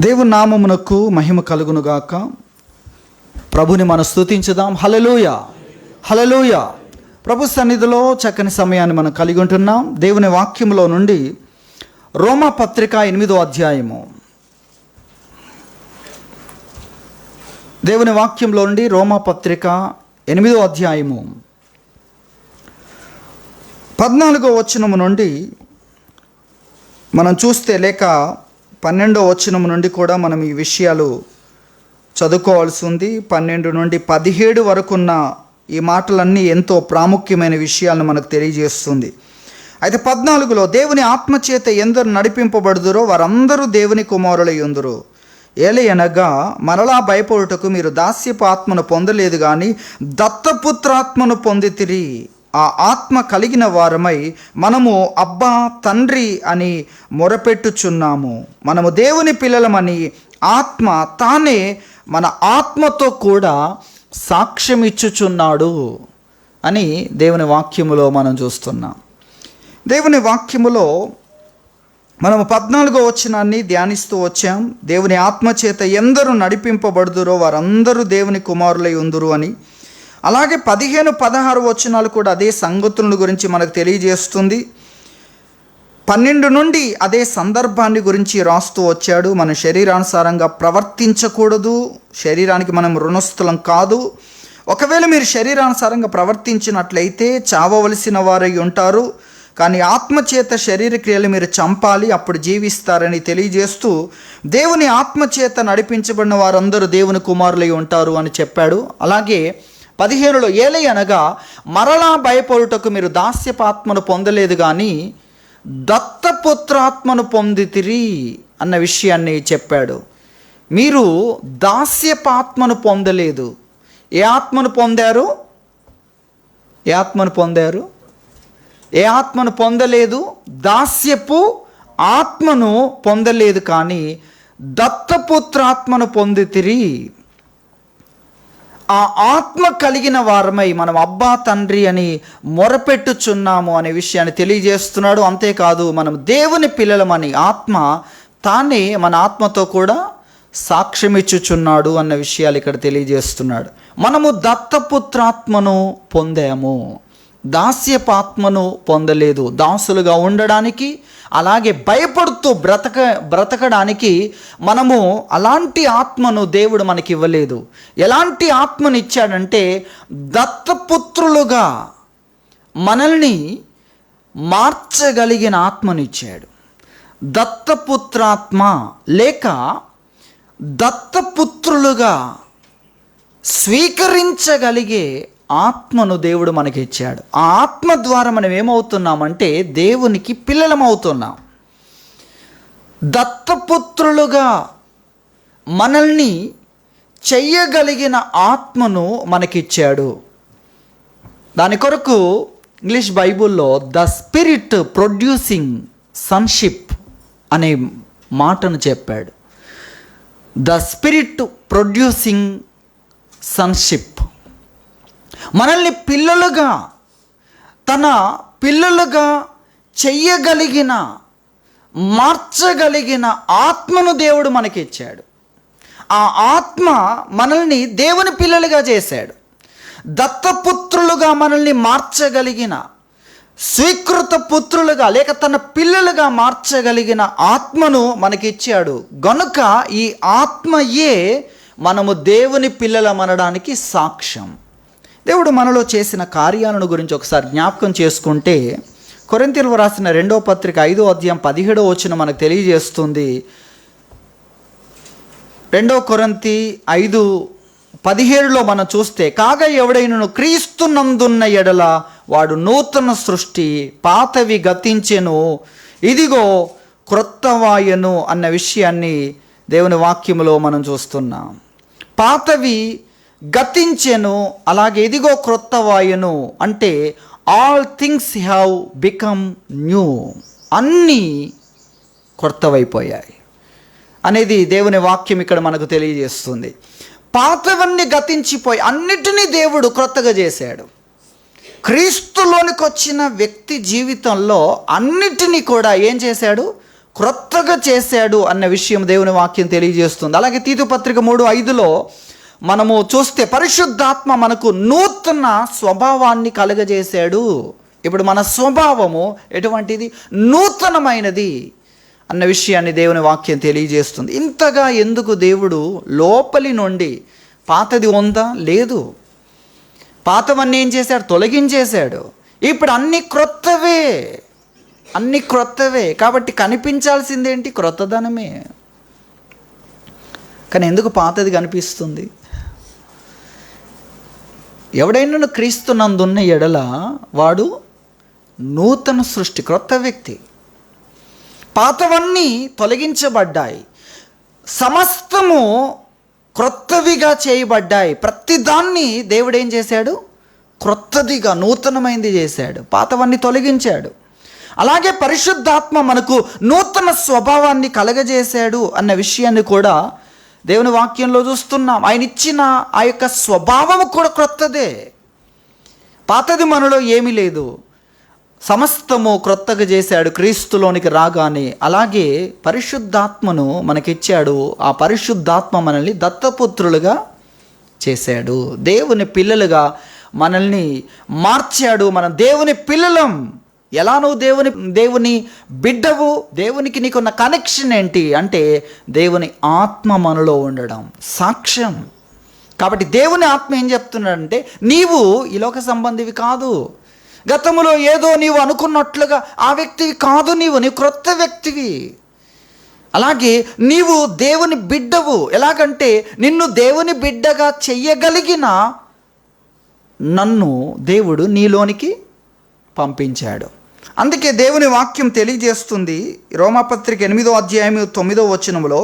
దేవుని నామమునకు మహిమ కలుగునుగాక. ప్రభుని మనం స్తుతించుదాం. హల్లెలూయా, హల్లెలూయా. ప్రభు సన్నిధిలో చక్కని సమయాన్ని మనం కలిగి ఉంటున్నాం. దేవుని వాక్యంలో నుండి రోమా పత్రిక 8వ అధ్యాయము. దేవుని వాక్యంలో నుండి రోమా పత్రిక 8వ అధ్యాయము 14వ వచనము నుండి మనం చూస్తే, లేక 12వ వచనము నుండి కూడా మనం ఈ విషయాలు చదువుకోవాల్సి ఉంది. 12 నుండి 17 వరకున్న ఈ మాటలన్నీ ఎంతో ప్రాముఖ్యమైన విషయాలను మనకు తెలియజేస్తుంది. అయితే 14లో, దేవుని ఆత్మచేత ఎందరు నడిపింపబడుదురో వారందరూ దేవుని కుమారులై ఉందురు. ఏలయనగా మరలా భయపడుటకు మీరు దాస్యపు ఆత్మను పొందలేదు, కానీ దత్తపుత్రాత్మను పొందితిరి. ఆ ఆత్మ కలిగిన వారమై మనము అబ్బా తండ్రి అని మొరపెట్టుచున్నాము. మనము దేవుని పిల్లలమని ఆత్మ తానే మన ఆత్మతో కూడా సాక్ష్యం ఇచ్చుచున్నాడు అని దేవుని వాక్యములో మనం చూస్తున్నాం. దేవుని వాక్యములో మనము 14వ వచనాన్ని ధ్యానిస్తూ వచ్చాం. దేవుని ఆత్మచేత ఎందరూ నడిపింపబడుదురో వారందరూ దేవుని కుమారులై ఉందురు అని. అలాగే 15, 16 వచనాలు కూడా అదే సంగతుల గురించి మనకు తెలియజేస్తుంది. 12 నుండి అదే సందర్భాన్ని గురించి రాస్తూ వచ్చాడు. మన శరీరానుసారంగా ప్రవర్తించకూడదు, శరీరానికి మనం రుణస్థులం కాదు. ఒకవేళ మీరు శరీరానుసారంగా ప్రవర్తించినట్లయితే చావవలసిన వారై ఉంటారు, కానీ ఆత్మచేత శరీర క్రియలు మీరు చంపాలి, అప్పుడు జీవిస్తారని తెలియజేస్తూ, దేవుని ఆత్మచేత నడిపించబడిన వారందరూ దేవుని కుమారులై ఉంటారు అని చెప్పాడు. అలాగే 15లో, ఏలయనగా మరలా భయపడుటకు మీరు దాస్యపాత్మను పొందలేదు, కానీ దత్తపుత్రాత్మను పొందితిరి అన్న విషయాన్ని చెప్పాడు. మీరు దాస్యపాత్మను పొందలేదు. ఏ ఆత్మను పొందారు? ఏ ఆత్మను పొందారు? ఏ ఆత్మను పొందలేదు? దాస్యపు ఆత్మను పొందలేదు, కానీ దత్తపుత్రాత్మను పొందితిరి. ఆ ఆత్మ కలిగిన వారమై మనం అబ్బా తండ్రి అని మొరపెట్టుచున్నాము అనే విషయాన్ని తెలియజేస్తున్నాడు. అంతేకాదు, మనం దేవుని పిల్లలమని ఆత్మ తానే మన ఆత్మతో కూడా సాక్ష్యం ఇచ్చుచున్నాడు అన్న విషయాలు ఇక్కడ తెలియజేస్తున్నాడు. మనము దత్తపుత్రాత్మను పొందాము, దాస్యపాత్మను పొందలేదు. దాసులుగా ఉండడానికి, అలాగే భయపడుతూ బ్రతకడానికి మనము అలాంటి ఆత్మను దేవుడు మనకి ఇవ్వలేదు. ఎలాంటి ఆత్మను ఇచ్చాడంటే, దత్తపుత్రులుగా మనల్ని మార్చగలిగిన ఆత్మనిచ్చాడు. దత్తపుత్రాత్మ లేక దత్తపుత్రులుగా స్వీకరించగలిగే ఆత్మను దేవుడు మనకి ఇచ్చాడు. ఆ ఆత్మ ద్వారా మనం ఏమవుతున్నామంటే దేవునికి పిల్లలమవుతున్నాం. దత్తపుత్రులుగా మనల్ని చెయ్యగలిగిన ఆత్మను మనకిచ్చాడు. దాని కొరకు ఇంగ్లీష్ బైబుల్లో ద స్పిరిట్ ప్రొడ్యూసింగ్ సన్షిప్ అనే మాటను చెప్పాడు. ద స్పిరిట్ ప్రొడ్యూసింగ్ సన్షిప్, మనల్ని పిల్లలుగా, తన పిల్లలుగా చెయ్యగలిగిన, మార్చగలిగిన ఆత్మను దేవుడు మనకి ఇచ్చాడు. ఆ ఆత్మ మనల్ని దేవుని పిల్లలుగా చేశాడు. దత్తపుత్రులుగా మనల్ని మార్చగలిగిన, స్వీకృత పుత్రులుగా లేక తన పిల్లలుగా మార్చగలిగిన ఆత్మను మనకిచ్చాడు. గనుక ఈ ఆత్మయే మనము దేవుని పిల్లలమనడానికి సాక్ష్యం. దేవుడు మనలో చేసిన కార్యాలను గురించి ఒకసారి జ్ఞాపకం చేసుకుంటే, కొరింథీయులకు రాసిన 2వ పత్రిక 5వ అధ్యాయం 17వ వచనం మనకు తెలియజేస్తుంది. 2 కొరింథీ 5:17లో మనం చూస్తే, కాగా ఎవడైనను క్రీస్తునందున్న ఎడల వాడు నూతన సృష్టి, పాతవి గతించెను, ఇదిగో క్రొత్తవాయను అన్న విషయాన్ని దేవుని వాక్యములో మనం చూస్తున్నాం. పాతవి గతించెను, అలాగే ఇదిగో క్రొత్తవాయను అంటే all things have become new, అన్నీ కొత్తవైపోయాయి అనేది దేవుని వాక్యం ఇక్కడ మనకు తెలియజేస్తుంది. పాతవన్నీ గతించిపోయి అన్నిటినీ దేవుడు క్రొత్తగా చేశాడు. క్రీస్తులోనికి వచ్చిన వ్యక్తి జీవితంలో అన్నిటినీ కూడా ఏం చేశాడు? క్రొత్తగా చేశాడు అన్న విషయం దేవుని వాక్యం తెలియజేస్తుంది. అలాగే తీతు పత్రిక 3:5లో మనము చూస్తే పరిశుద్ధాత్మ మనకు నూతన స్వభావాన్ని కలుగజేశాడు. ఇప్పుడు మన స్వభావము ఎటువంటిది? నూతనమైనది అన్న విషయాన్ని దేవుని వాక్యం తెలియజేస్తుంది. ఇంతగా ఎందుకు దేవుడు లోపలి నుండి, పాతది ఉందా? లేదు. పాతవన్నీ ఏం చేశాడు? తొలగించేశాడు. ఇప్పుడు అన్నీ క్రొత్తవే, అన్నీ క్రొత్తవే. కాబట్టి కనిపించాల్సిందేంటి? క్రొత్తదనమే. కానీ ఎందుకు పాతది కనిపిస్తుంది? ఎవడైనా క్రీస్తునందున్న ఎడల వాడు నూతన సృష్టి, క్రొత్త వ్యక్తి. పాతవన్నీ తొలగించబడ్డాయి, సమస్తము క్రొత్తవిగా చేయబడ్డాయి. ప్రతిదాన్ని దేవుడు ఏం చేశాడు? క్రొత్తదిగా, నూతనమైంది చేశాడు. పాతవన్నీ తొలగించాడు. అలాగే పరిశుద్ధాత్మ మనకు నూతన స్వభావాన్ని కలగజేశాడు అన్న విషయాన్ని కూడా దేవుని వాక్యంలో చూస్తున్నాం. ఆయన ఇచ్చిన ఆ యొక్క స్వభావము కూడా క్రొత్తదే. పాతది మనలో ఏమీ లేదు, సమస్తము క్రొత్తగా చేశాడు క్రీస్తులోనికి రాగానే. అలాగే పరిశుద్ధాత్మను మనకిచ్చాడు. ఆ పరిశుద్ధాత్మ మనల్ని దత్తపుత్రులుగా చేశాడు, దేవుని పిల్లలుగా మనల్ని మార్చాడు. మనం దేవుని పిల్లలం. ఎలా నువ్వు దేవుని బిడ్డవు? దేవునికి నీకున్న కనెక్షన్ ఏంటి అంటే దేవుని ఆత్మ మనలో ఉండడం సాక్ష్యం. కాబట్టి దేవుని ఆత్మ ఏం చెప్తున్నాడంటే నీవు ఈ లోక సంబంధివి కాదు, గతంలో ఏదో నీవు అనుకున్నట్లుగా ఆ వ్యక్తివి కాదు, నీవు క్రొత్త వ్యక్తివి. అలాగే నీవు దేవుని బిడ్డవు. ఎలాగంటే నిన్ను దేవుని బిడ్డగా చెయ్యగలిగిన నన్ను దేవుడు నీలోనికి పంపించాడు. అందుకే దేవుని వాక్యం తెలియజేస్తుంది, రోమాపత్రిక 8:9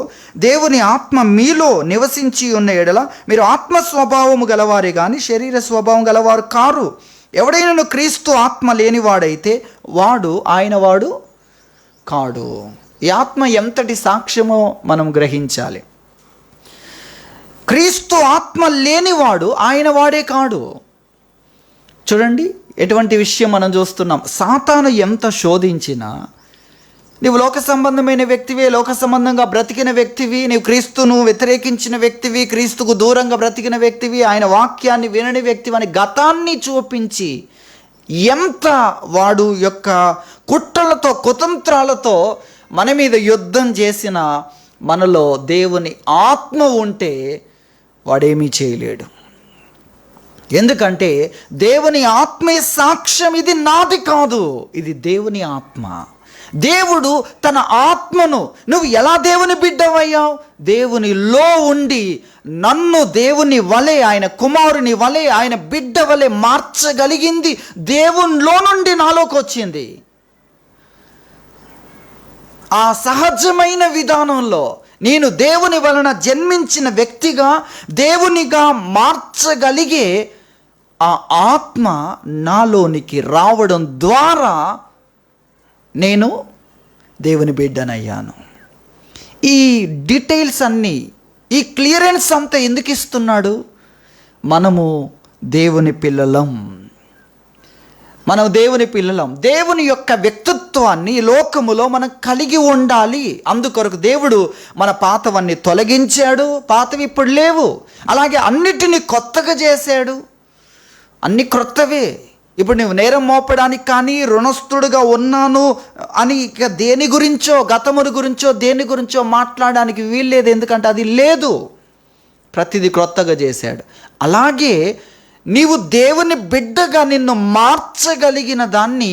దేవుని ఆత్మ మీలో నివసించి ఉన్న ఎడల మీరు ఆత్మ స్వభావము గలవారే కానీ శరీర స్వభావం గలవారు కారు. ఎవడైనా క్రీస్తు ఆత్మ లేనివాడైతే వాడు ఆయన వాడు కాడు. ఈ ఆత్మ ఎంతటి సాక్ష్యమో మనం గ్రహించాలి. క్రీస్తు ఆత్మ లేనివాడు ఆయన వాడే కాడు. చూడండి ఎటువంటి విషయం మనం చూస్తున్నాం. సాతాను ఎంత శోధించినా నీవు లోక సంబంధమైన వ్యక్తివే, లోక సంబంధంగా బ్రతికిన వ్యక్తివి, నీవు క్రీస్తును వ్యతిరేకించిన వ్యక్తివి, క్రీస్తుకు దూరంగా బ్రతికిన వ్యక్తివి, ఆయన వాక్యాన్ని వినని వ్యక్తివి అని గతాన్ని చూపించి ఎంత వాడు యొక్క కుట్రలతో కుతంత్రాలతో మన మీద యుద్ధం చేసిన మనలో దేవుని ఆత్మ ఉంటే వాడేమీ చేయలేడు. ఎందుకంటే దేవుని ఆత్మే సాక్ష్యం. ఇది నాది కాదు, ఇది దేవుని ఆత్మ. దేవుడు తన ఆత్మను, నువ్వు ఎలా దేవుని బిడ్డవయ్యావు? దేవునిలో ఉండి నన్ను దేవుని వలె, ఆయన కుమారుని వలె, ఆయన బిడ్డ వలె మార్చగలిగింది దేవునిలో నుండి నాలోకి వచ్చింది. ఆ సహజమైన విధానంలో నేను దేవుని వలన జన్మించిన వ్యక్తిగా దేవునిగా మార్చగలిగే ఆ ఆత్మ నాలోనికి రావడం ద్వారా నేను దేవుని బిడ్డనయ్యాను. ఈ డీటెయిల్స్ అన్నీ, ఈ క్లియరెన్స్ అంతా ఎందుకు ఇస్తున్నాడు? మనము దేవుని పిల్లలం, మనం దేవుని పిల్లలం. దేవుని యొక్క వ్యక్తిత్వాన్ని ఈ లోకములో మనం కలిగి ఉండాలి. అందుకొరకు దేవుడు మన పాతవన్నీ తొలగించాడు, పాతవి ఇప్పుడు లేవు. అలాగే అన్నిటినీ కొత్తగా చేశాడు, అన్ని క్రొత్తవే. ఇప్పుడు నువ్వు నేరం మోపడానికి కానీ, రుణస్థుడుగా ఉన్నాను అని ఇక దేని గురించో, గతముని గురించో దేని గురించో మాట్లాడడానికి వీల్లేదు. ఎందుకంటే అది లేదు, ప్రతిదీ క్రొత్తగా చేశాడు. అలాగే నీవు దేవుని బిడ్డగా నిన్ను మార్చగలిగిన దాన్ని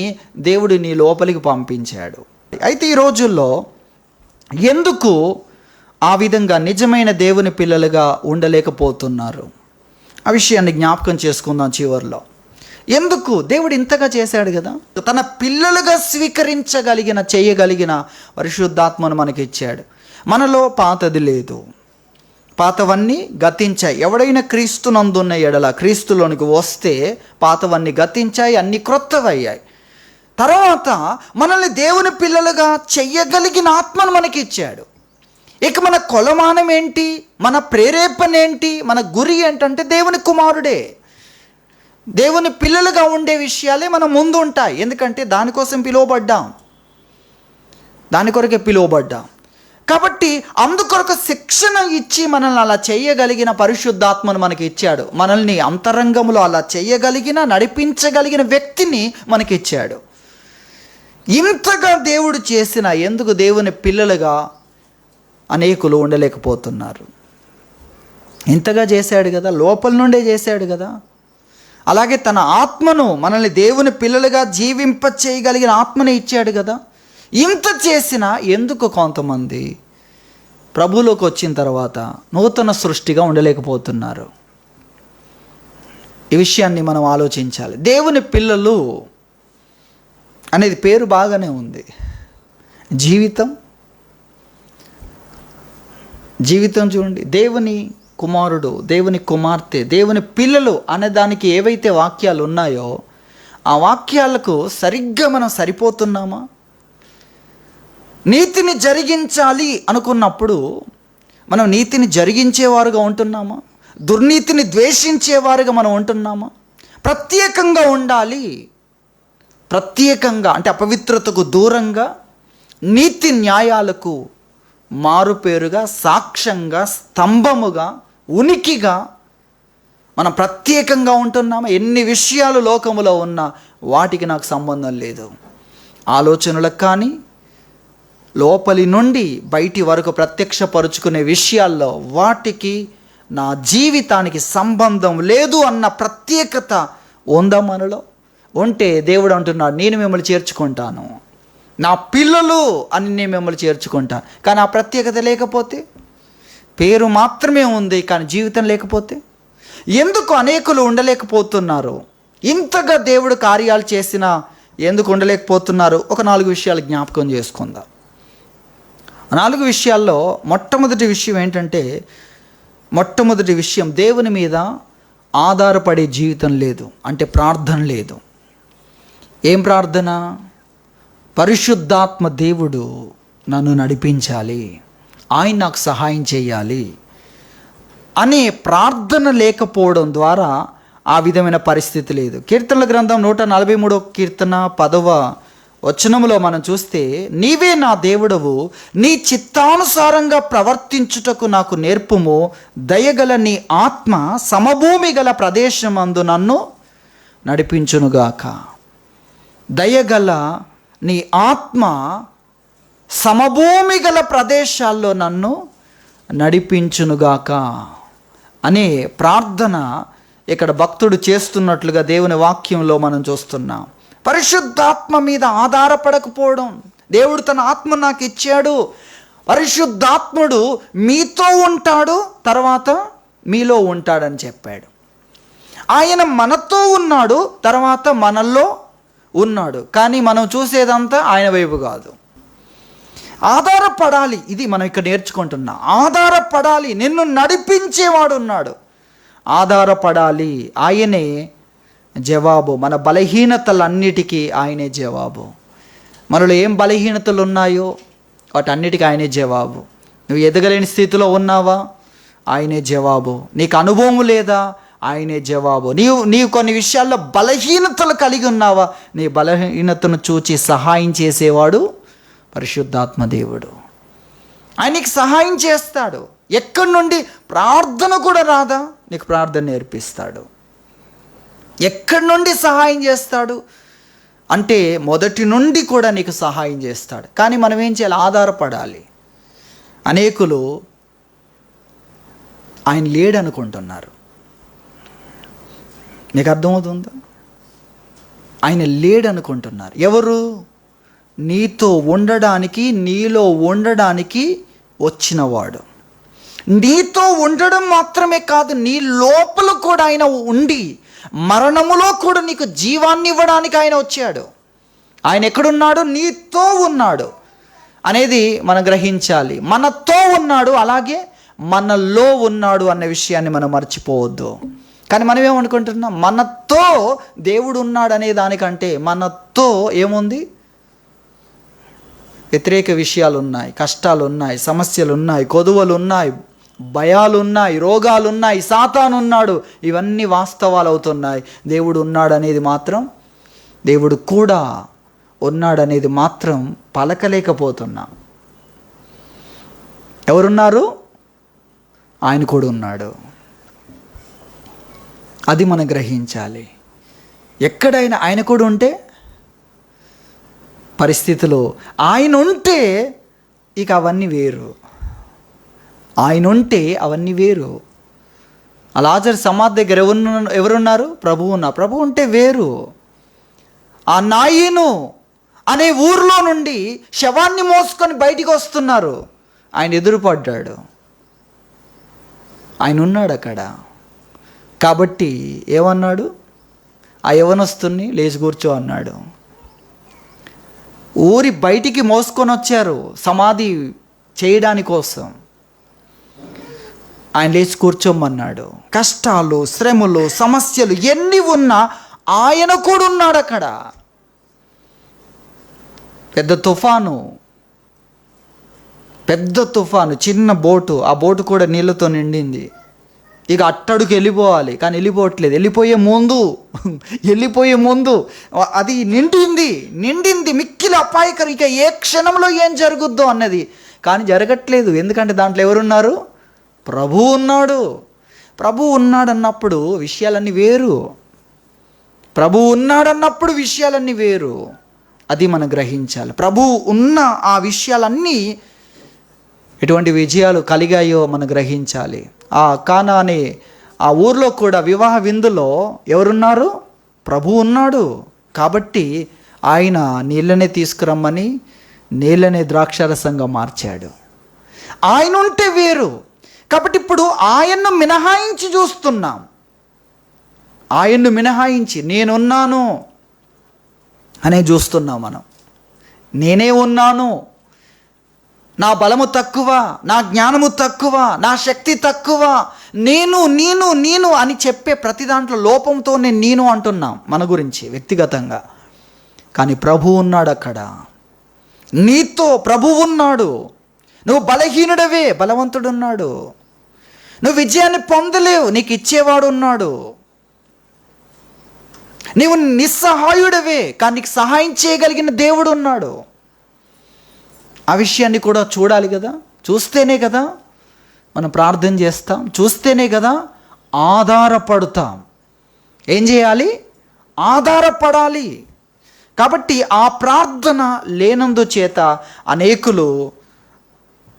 దేవుడు నీ లోపలికి పంపించాడు. అయితే ఈ రోజుల్లో ఎందుకు ఆ విధంగా నిజమైన దేవుని పిల్లలుగా ఉండలేకపోతున్నారు? ఆ విషయాన్ని జ్ఞాపకం చేసుకుందాం చివరిలో. ఎందుకు? దేవుడు ఇంతగా చేశాడు కదా, తన పిల్లలుగా స్వీకరించగలిగిన, చేయగలిగిన పరిశుద్ధాత్మను మనకి ఇచ్చాడు. మనలో పాతది లేదు, పాతవన్నీ గతించాయి. ఎవడైనా క్రీస్తునందున్న ఎడల, క్రీస్తులోనికి వస్తే పాతవన్నీ గతించాయి, అన్నీ క్రొత్తవయ్యాయి. తర్వాత మనల్ని దేవుని పిల్లలుగా చెయ్యగలిగిన ఆత్మను మనకి ఇచ్చాడు. ఇక మన కొలమానం ఏంటి? మన ప్రేరేపణ ఏంటి? మన గురి ఏంటంటే దేవుని కుమారుడే. దేవుని పిల్లలుగా ఉండే విషయాలే మన ముందు ఉంటాయి. ఎందుకంటే దానికోసం పిలువబడ్డాం. దాని కొరకే పిలువబడ్డాం. కాబట్టి అందుకొరకు శిక్షణ ఇచ్చి మనల్ని అలా చేయగలిగిన పరిశుద్ధాత్మను మనకి ఇచ్చాడు. మనల్ని అంతరంగంలో అలా చేయగలిగిన, నడిపించగలిగిన వ్యక్తిని మనకి ఇచ్చాడు. ఇంతగా దేవుడు చేసిన ఎందుకు దేవుని పిల్లలుగా అనేకులు ఉండలేకపోతున్నారు? ఇంతగా చేశాడు కదా, లోపల నుండే చేశాడు కదా. అలాగే తన ఆత్మను, మనల్ని దేవుని పిల్లలుగా జీవింప చేయగలిగిన ఆత్మని ఇచ్చాడు కదా. ఇంత చేసినా ఎందుకు కొంతమంది ప్రభువులోకి వచ్చిన తర్వాత నూతన సృష్టిగా ఉండలేకపోతున్నారు? ఈ విషయాన్ని మనం ఆలోచించాలి. దేవుని పిల్లలు అనేది పేరు బాగానే ఉంది. జీవితం చూడండి, దేవుని కుమారుడు, దేవుని కుమార్తె, దేవుని పిల్లలు అనే దానికి ఏవైతే వాక్యాలు ఉన్నాయో ఆ వాక్యాలకు సరిగ్గా మనం సరిపోతున్నామా? నీతిని జరిగించాలి అనుకున్నప్పుడు మనం నీతిని జరిగించేవారుగా ఉంటున్నామా? దుర్నీతిని ద్వేషించేవారుగా మనం ఉంటున్నామా? ప్రత్యేకంగా ఉండాలి, ప్రత్యేకంగా అంటే అపవిత్రతకు దూరంగా, నీతి న్యాయాలకు మారుపేరుగా, సాక్ష్యంగా, స్తంభముగా, ఉనికిగా మనం ప్రత్యేకంగా ఉంటున్నామా? ఎన్ని విషయాలు లోకములో ఉన్నా వాటికి నాకు సంబంధం లేదు. ఆలోచనలకు కానీ లోపలి నుండి బయటి వరకు ప్రత్యక్షపరుచుకునే విషయాల్లో వాటికి నా జీవితానికి సంబంధం లేదు అన్న ప్రత్యేకత ఉందా మనలో? ఉంటే దేవుడు అంటున్నాడు, నేను మిమ్మల్ని చేర్చుకుంటాను, నా పిల్లలు అని నేను మిమ్మల్ని చేర్చుకుంటాను. కానీ ఆ ప్రత్యేకత లేకపోతే, పేరు మాత్రమే ఉంది కానీ జీవితం లేకపోతే ఎందుకు అనేకులు ఉండలేకపోతున్నారు? ఇంతగా దేవుడు కార్యాలు చేసినా ఎందుకు ఉండలేకపోతున్నారు? ఒక 4 విషయాలు జ్ఞాపకం చేసుకుందాం. 4 విషయాల్లో మొట్టమొదటి విషయం ఏంటంటే, మొట్టమొదటి విషయం దేవుని మీద ఆధారపడే జీవితం లేదు, అంటే ప్రార్థన లేదు. ఏం ప్రార్థన? పరిశుద్ధాత్మ దేవుడు నన్ను నడిపించాలి, ఆయన నాకు సహాయం చేయాలి అనే ప్రార్థన లేకపోవడం ద్వారా ఆ విధమైన పరిస్థితి లేదు. కీర్తనల గ్రంథం 143 కీర్తన 10వ వచనములో మనం చూస్తే, నీవే నా దేవుడవు, నీ చిత్తానుసారంగా ప్రవర్తించుటకు నాకు నేర్పుము, దయగల నీ ఆత్మ సమభూమి గల ప్రదేశమందు నన్ను నడిపించునుగాక. దయగల నీ ఆత్మ సమభూమి గల ప్రదేశాల్లో నన్ను నడిపించునుగాక అనే ప్రార్థన ఇక్కడ భక్తుడు చేస్తున్నట్లుగా దేవుని వాక్యంలో మనం చూస్తున్నాం. పరిశుద్ధాత్మ మీద ఆధారపడకపోవడం. దేవుడు తన ఆత్మ నాకు ఇచ్చాడు, పరిశుద్ధాత్ముడు మీతో ఉంటాడు, తర్వాత మీలో ఉంటాడని చెప్పాడు. ఆయన మనతో ఉన్నాడు, తర్వాత మనల్లో ఉన్నాడు. కానీ మనం చూసేదంతా ఆయన వైపు కాదు. ఆధారపడాలి, ఇది మనం ఇక్కడ నేర్చుకుంటున్నాం. ఆధారపడాలి, నిన్ను నడిపించేవాడు ఉన్నాడు. ఆధారపడాలి, ఆయనే జవాబు. మన బలహీనతలన్నిటికీ ఆయనే జవాబు. మనలో ఏం బలహీనతలు ఉన్నాయో వాటన్నిటికీ ఆయనే జవాబు. నువ్వు ఎదగలేని స్థితిలో ఉన్నావా? ఆయనే జవాబు. నీకు అనుభవం లేదా? ఆయనే జవాబు. నీవు కొన్ని విషయాల్లో బలహీనతలు కలిగి ఉన్నావా? నీ బలహీనతను చూచి సహాయం చేసేవాడు పరిశుద్ధాత్మ దేవుడు. ఆయనకి సహాయం చేస్తాడు. ఎక్కడి నుండి? ప్రార్థన కూడా రాదా? నీకు ప్రార్థన నేర్పిస్తాడు. ఎక్కడి నుండి సహాయం చేస్తాడు అంటే మొదటి నుండి కూడా నీకు సహాయం చేస్తాడు. కానీ మనం ఏం చేయాలి? ఆధారపడాలి. అనేకులు ఆయన లేడనుకుంటున్నారు. నీకు అర్థమవుతుందా? ఆయన లేడనుకుంటున్నారు. ఎవరు? నీతో ఉండడానికి, నీలో ఉండడానికి వచ్చినవాడు. నీతో ఉండడం మాత్రమే కాదు, నీ లోపల కూడా ఆయన ఉండి మరణములో కూడా నీకు జీవాన్ని ఇవ్వడానికి ఆయన వచ్చాడు. ఆయన ఎక్కడున్నాడు? నీతో ఉన్నాడు అనేది మనం గ్రహించాలి. మనతో ఉన్నాడు, అలాగే మనలో ఉన్నాడు అన్న విషయాన్ని మనం మర్చిపోవద్దు. కానీ మనం ఏమనుకుంటున్నాం? మనతో దేవుడు ఉన్నాడు అనే దానికంటే మనతో ఏముంది? వ్యతిరేక విషయాలు ఉన్నాయి, కష్టాలు ఉన్నాయి, సమస్యలు ఉన్నాయి, కొదువలు ఉన్నాయి, భయాలు ఉన్నాయి, రోగాలు ఉన్నాయి, సాతాను ఉన్నాడు. ఇవన్నీ వాస్తవాలు అవుతున్నాయి. దేవుడు ఉన్నాడు అనేది మాత్రం దేవుడు కూడా ఉన్నాడనేది మాత్రం పలకలేకపోతున్నాం. ఎవరున్నారు? ఆయన కూడా ఉన్నాడు. అది మనం గ్రహించాలి. ఎక్కడైనా ఆయన కూడా ఉంటే పరిస్థితులు, ఆయన ఉంటే ఇక అవన్నీ వేరు. ఆయన ఉంటే అవన్నీ వేరు. లాజరు సమాధి దగ్గర ఎవరున్నారు? ప్రభువు ఉన్నారు. ప్రభు ఉంటే వేరు. ఆ నాయీను అనే ఊరిలో నుండి శవాన్ని మోసుకొని బయటికి వస్తున్నారు. ఆయన ఎదురుపడ్డాడు. ఆయన ఉన్నాడు అక్కడ. కాబట్టి ఏమన్నాడు? ఆ యవనస్తుని లేచి కూర్చో అన్నాడు. ఊరి బయటికి మోసుకొని వచ్చారు సమాధి చేయడాని కోసం. ఆయన లేచి కూర్చోమన్నాడు. కష్టాలు, శ్రమలు, సమస్యలు ఎన్ని ఉన్నా ఆయన కూడా ఉన్నాడు అక్కడ. పెద్ద తుఫాను, చిన్న బోటు, ఆ బోటు కూడా నీళ్ళతో నిండింది. ఇక అట్టడుకు వెళ్ళిపోవాలి, కానీ వెళ్ళిపోవట్లేదు. వెళ్ళిపోయే ముందు అది నిండింది మిక్కిలి అపాయకరం. ఇక ఏ క్షణంలో ఏం జరుగుద్దో అన్నది, కానీ జరగట్లేదు. ఎందుకంటే దాంట్లో ఎవరున్నారు? ప్రభువు ఉన్నాడు. ప్రభువు ఉన్నాడన్నప్పుడు విషయాలన్నీ వేరు. అది మనం గ్రహించాలి. ప్రభువు ఉన్న ఆ విషయాలన్నీ ఎటువంటి విజయాలు కలిగాయో మనం గ్రహించాలి. ఆ కానా అనే ఆ ఊర్లో కూడా వివాహ విందులో ఎవరున్నారు? ప్రభువు ఉన్నాడు. కాబట్టి ఆయన నీళ్ళనే తీసుకురమ్మని నీళ్ళనే ద్రాక్షారసంగా మార్చాడు. ఆయన ఉంటే వేరు. కాబట్టి ఇప్పుడు ఆయన్ను మినహాయించి చూస్తున్నాం. ఆయన్ను మినహాయించి నేనున్నాను అనే చూస్తున్నాం మనం. నేనే ఉన్నాను, నా బలము తక్కువ, నా జ్ఞానము తక్కువ, నా శక్తి తక్కువ, నేను అని చెప్పే ప్రతి దాంట్లో లోపంతో నేను అంటున్నాం మన గురించి వ్యక్తిగతంగా. కానీ ప్రభువు ఉన్నాడు అక్కడ. నీతో ప్రభువు ఉన్నాడు. నువ్వు బలహీనుడవే, బలవంతుడున్నాడు. నువ్వు విజయాన్ని పొందలేవు, నీకు ఇచ్చేవాడు ఉన్నాడు. నీవు నిస్సహాయుడవే, కానీ నీకు సహాయం చేయగలిగిన దేవుడు ఉన్నాడు. ఆ విషయాన్ని కూడా చూడాలి కదా. చూస్తేనే కదా మనం ప్రార్థన చేస్తాం, చూస్తేనే కదా ఆధారపడతాం. ఏం చేయాలి? ఆధారపడాలి. కాబట్టి ఆ ప్రార్థన లేనందు చేత అనేకులు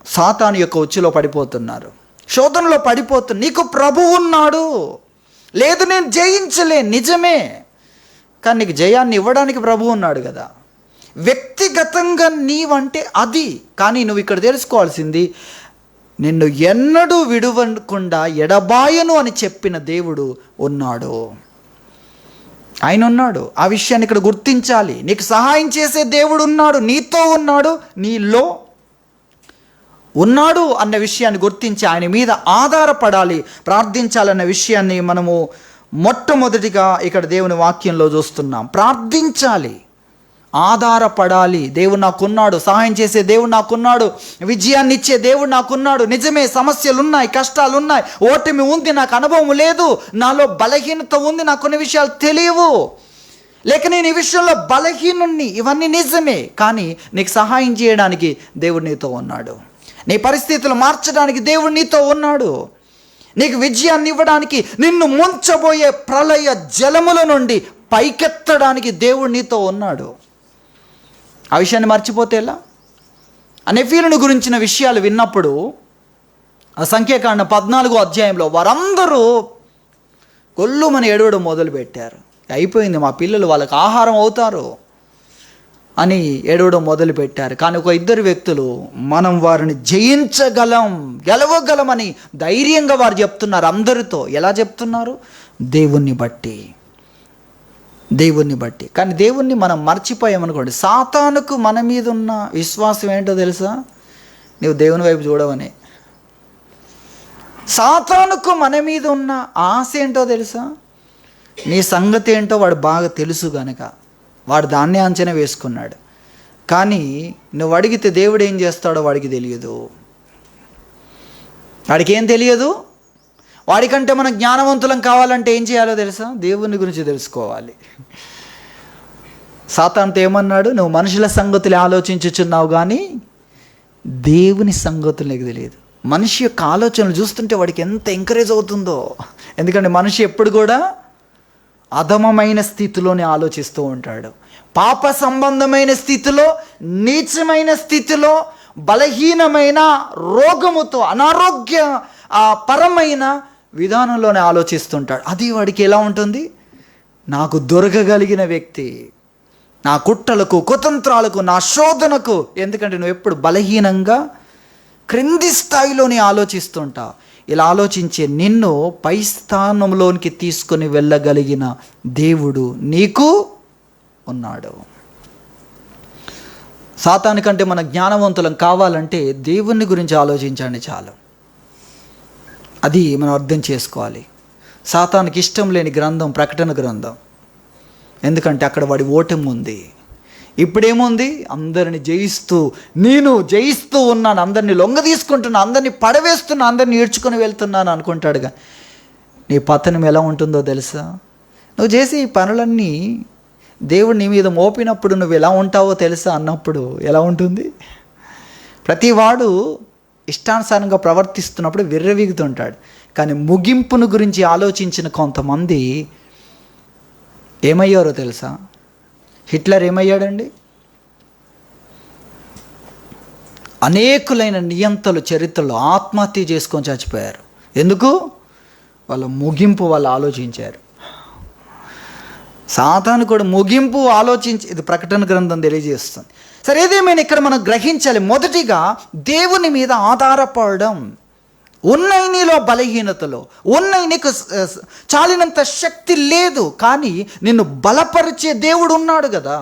సాతాను యొక్క ఉచ్చులో పడిపోతున్నారు, శోధనలో పడిపోతున్నారు. నీకు ప్రభువు ఉన్నాడు. లేదు నేను జయించలేను, నిజమే, కానీ నీకు జయాన్ని ఇవ్వడానికి ప్రభువు ఉన్నాడు కదా. వ్యక్తిగతంగా నీవంటే అది. కానీ నువ్వు ఇక్కడ తెలుసుకోవాల్సింది, నిన్ను ఎన్నడూ విడువకుండా ఎడబాయను అని చెప్పిన దేవుడు ఉన్నాడు. ఆయన ఉన్నాడు. ఆ విషయాన్ని ఇక్కడ గుర్తించాలి. నీకు సహాయం చేసే దేవుడు ఉన్నాడు, నీతో ఉన్నాడు, నీలో ఉన్నాడు అన్న విషయాన్ని గుర్తించి ఆయన మీద ఆధారపడాలి, ప్రార్థించాలన్న విషయాన్ని మనము మొట్టమొదటిగా ఇక్కడ దేవుని వాక్యంలో చూస్తున్నాం. ప్రార్థించాలి, ఆధారపడాలి. దేవుడు నాకున్నాడు, సహాయం చేసే దేవుడు నాకున్నాడు, విజయాన్ని ఇచ్చే దేవుడు నాకున్నాడు. నిజమే, సమస్యలు ఉన్నాయి, కష్టాలు ఉన్నాయి, ఓటమి ఉంది, నాకు అనుభవం లేదు, నాలో బలహీనత ఉంది, నాకు కొన్ని విషయాలు తెలియవు, లేక నేను ఈ విషయంలో బలహీనుణ్ణి, ఇవన్నీ నిజమే. కానీ నీకు సహాయం చేయడానికి దేవుడు నీతో ఉన్నాడు. నీ పరిస్థితులు మార్చడానికి దేవుడు నీతో ఉన్నాడు. నీకు విజయాన్ని ఇవ్వడానికి, నిన్ను ముంచబోయే ప్రళయ జలముల నుండి పైకెత్తడానికి దేవుడు నీతో ఉన్నాడు. ఆ విషయాన్ని మర్చిపోతే ఎలా? నెఫీలును గురించిన విషయాలు విన్నప్పుడు ఆ సంఖ్యాకాండం 14వ అధ్యాయంలో వారందరూ కొల్లుమని ఏడవడం మొదలుపెట్టారు. అయిపోయింది, మా పిల్లలు వాళ్ళకి ఆహారం అవుతారు అని ఏడవడం మొదలుపెట్టారు. కానీ ఒక ఇద్దరు వ్యక్తులు మనం వారిని జయించగలం, గెలవగలమని ధైర్యంగా వారు చెప్తున్నారు. అందరితో ఎలా చెప్తున్నారు? దేవుణ్ణి బట్టి. కానీ దేవుణ్ణి మనం మర్చిపోయామనుకోండి, సాతానుకు మన మీద ఉన్న విశ్వాసం ఏంటో తెలుసా? నువ్వు దేవుని వైపు చూడవని. సాతానుకు మన మీద ఉన్న ఆశ ఏంటో తెలుసా? నీ సంగతి ఏంటో వాడు బాగా తెలుసు గనక వాడు దాన్నే అంచనా వేసుకున్నాడు. కానీ నువ్వు అడిగితే దేవుడు ఏం చేస్తాడో వాడికి తెలియదు. వాడికి ఏం తెలియదు. వాడికంటే మనం జ్ఞానవంతులం కావాలంటే ఏం చేయాలో తెలుసా? దేవుని గురించి తెలుసుకోవాలి. సాతానుతో ఏమన్నాడు? నువ్వు మనుషుల సంగతులు ఆలోచించుచున్నావు కానీ దేవుని సంగతులు నీకు తెలియదు. మనిషి యొక్క ఆలోచనలు చూస్తుంటే వాడికి ఎంత ఎంకరేజ్ అవుతుందో. ఎందుకంటే మనిషి ఎప్పుడు కూడా అధమమైన స్థితిలోనే ఆలోచిస్తూ ఉంటాడు. పాప సంబంధమైన స్థితిలో, నీచమైన స్థితిలో, బలహీనమైన రోగముతో, అనారోగ్య పరమైన విధానంలోనే ఆలోచిస్తుంటాడు. అది వాడికి ఎలా ఉంటుంది? నాకు దొరకగలిగిన వ్యక్తి, నా కుట్రలకు, కుతంత్రాలకు, నా శోధనకు. ఎందుకంటే నువ్వు ఎప్పుడు బలహీనంగా క్రింది స్థాయిలోనే ఆలోచిస్తుంటావు. ఇలా ఆలోచించే నిన్ను పై స్థానంలోనికి తీసుకొని వెళ్ళగలిగిన దేవుడు నీకు ఉన్నాడు. సాతానికంటే మన జ్ఞానవంతులం కావాలంటే దేవుని గురించి ఆలోచించండి చాలు. అది మనం అర్థం చేసుకోవాలి. సాతానికి ఇష్టం లేని గ్రంథం ప్రకటన గ్రంథం. ఎందుకంటే అక్కడ వాడి ఓటమి ఉంది. ఇప్పుడేముంది? అందరిని జయిస్తూ, నేను జయిస్తూ ఉన్నాను, అందరినీ లొంగ తీసుకుంటున్నా, అందరినీ పడవేస్తున్నా, అందరినీ ఈడ్చుకొని వెళ్తున్నాను అనుకుంటాడుగా. నీ పతనం ఎలా ఉంటుందో తెలుసా? నువ్వు చేసే ఈ పనులన్నీ దేవుడు నీ మీద మోపినప్పుడు నువ్వు ఎలా ఉంటావో తెలుసా అన్నప్పుడు ఎలా ఉంటుంది? ప్రతివాడు ఇష్టానుసారంగా ప్రవర్తిస్తున్నప్పుడు విర్రవీగుతుంటాడు. కానీ ముగింపును గురించి ఆలోచించిన కొంతమంది ఏమయ్యారో తెలుసా? హిట్లర్ ఏమయ్యాడండి? అనేకులైన నియంతలు చరిత్రలో ఆత్మహత్య చేసుకొని చచ్చిపోయారు. ఎందుకు? వాళ్ళ ముగింపు వాళ్ళు ఆలోచించారు. సాతాను కూడా ముగింపు ఆలోచించి, ఇది ప్రకటన గ్రంథం తెలియజేస్తుంది. సరే, ఏదేమైనా ఇక్కడ మనం గ్రహించాలి. మొదటిగా దేవుని మీద ఆధారపడడం. ఉన్నాయి నీలో బలహీనతలో, ఉన్నాయి నీకు చాలినంత శక్తి లేదు, కానీ నిన్ను బలపరిచే దేవుడు ఉన్నాడు కదా.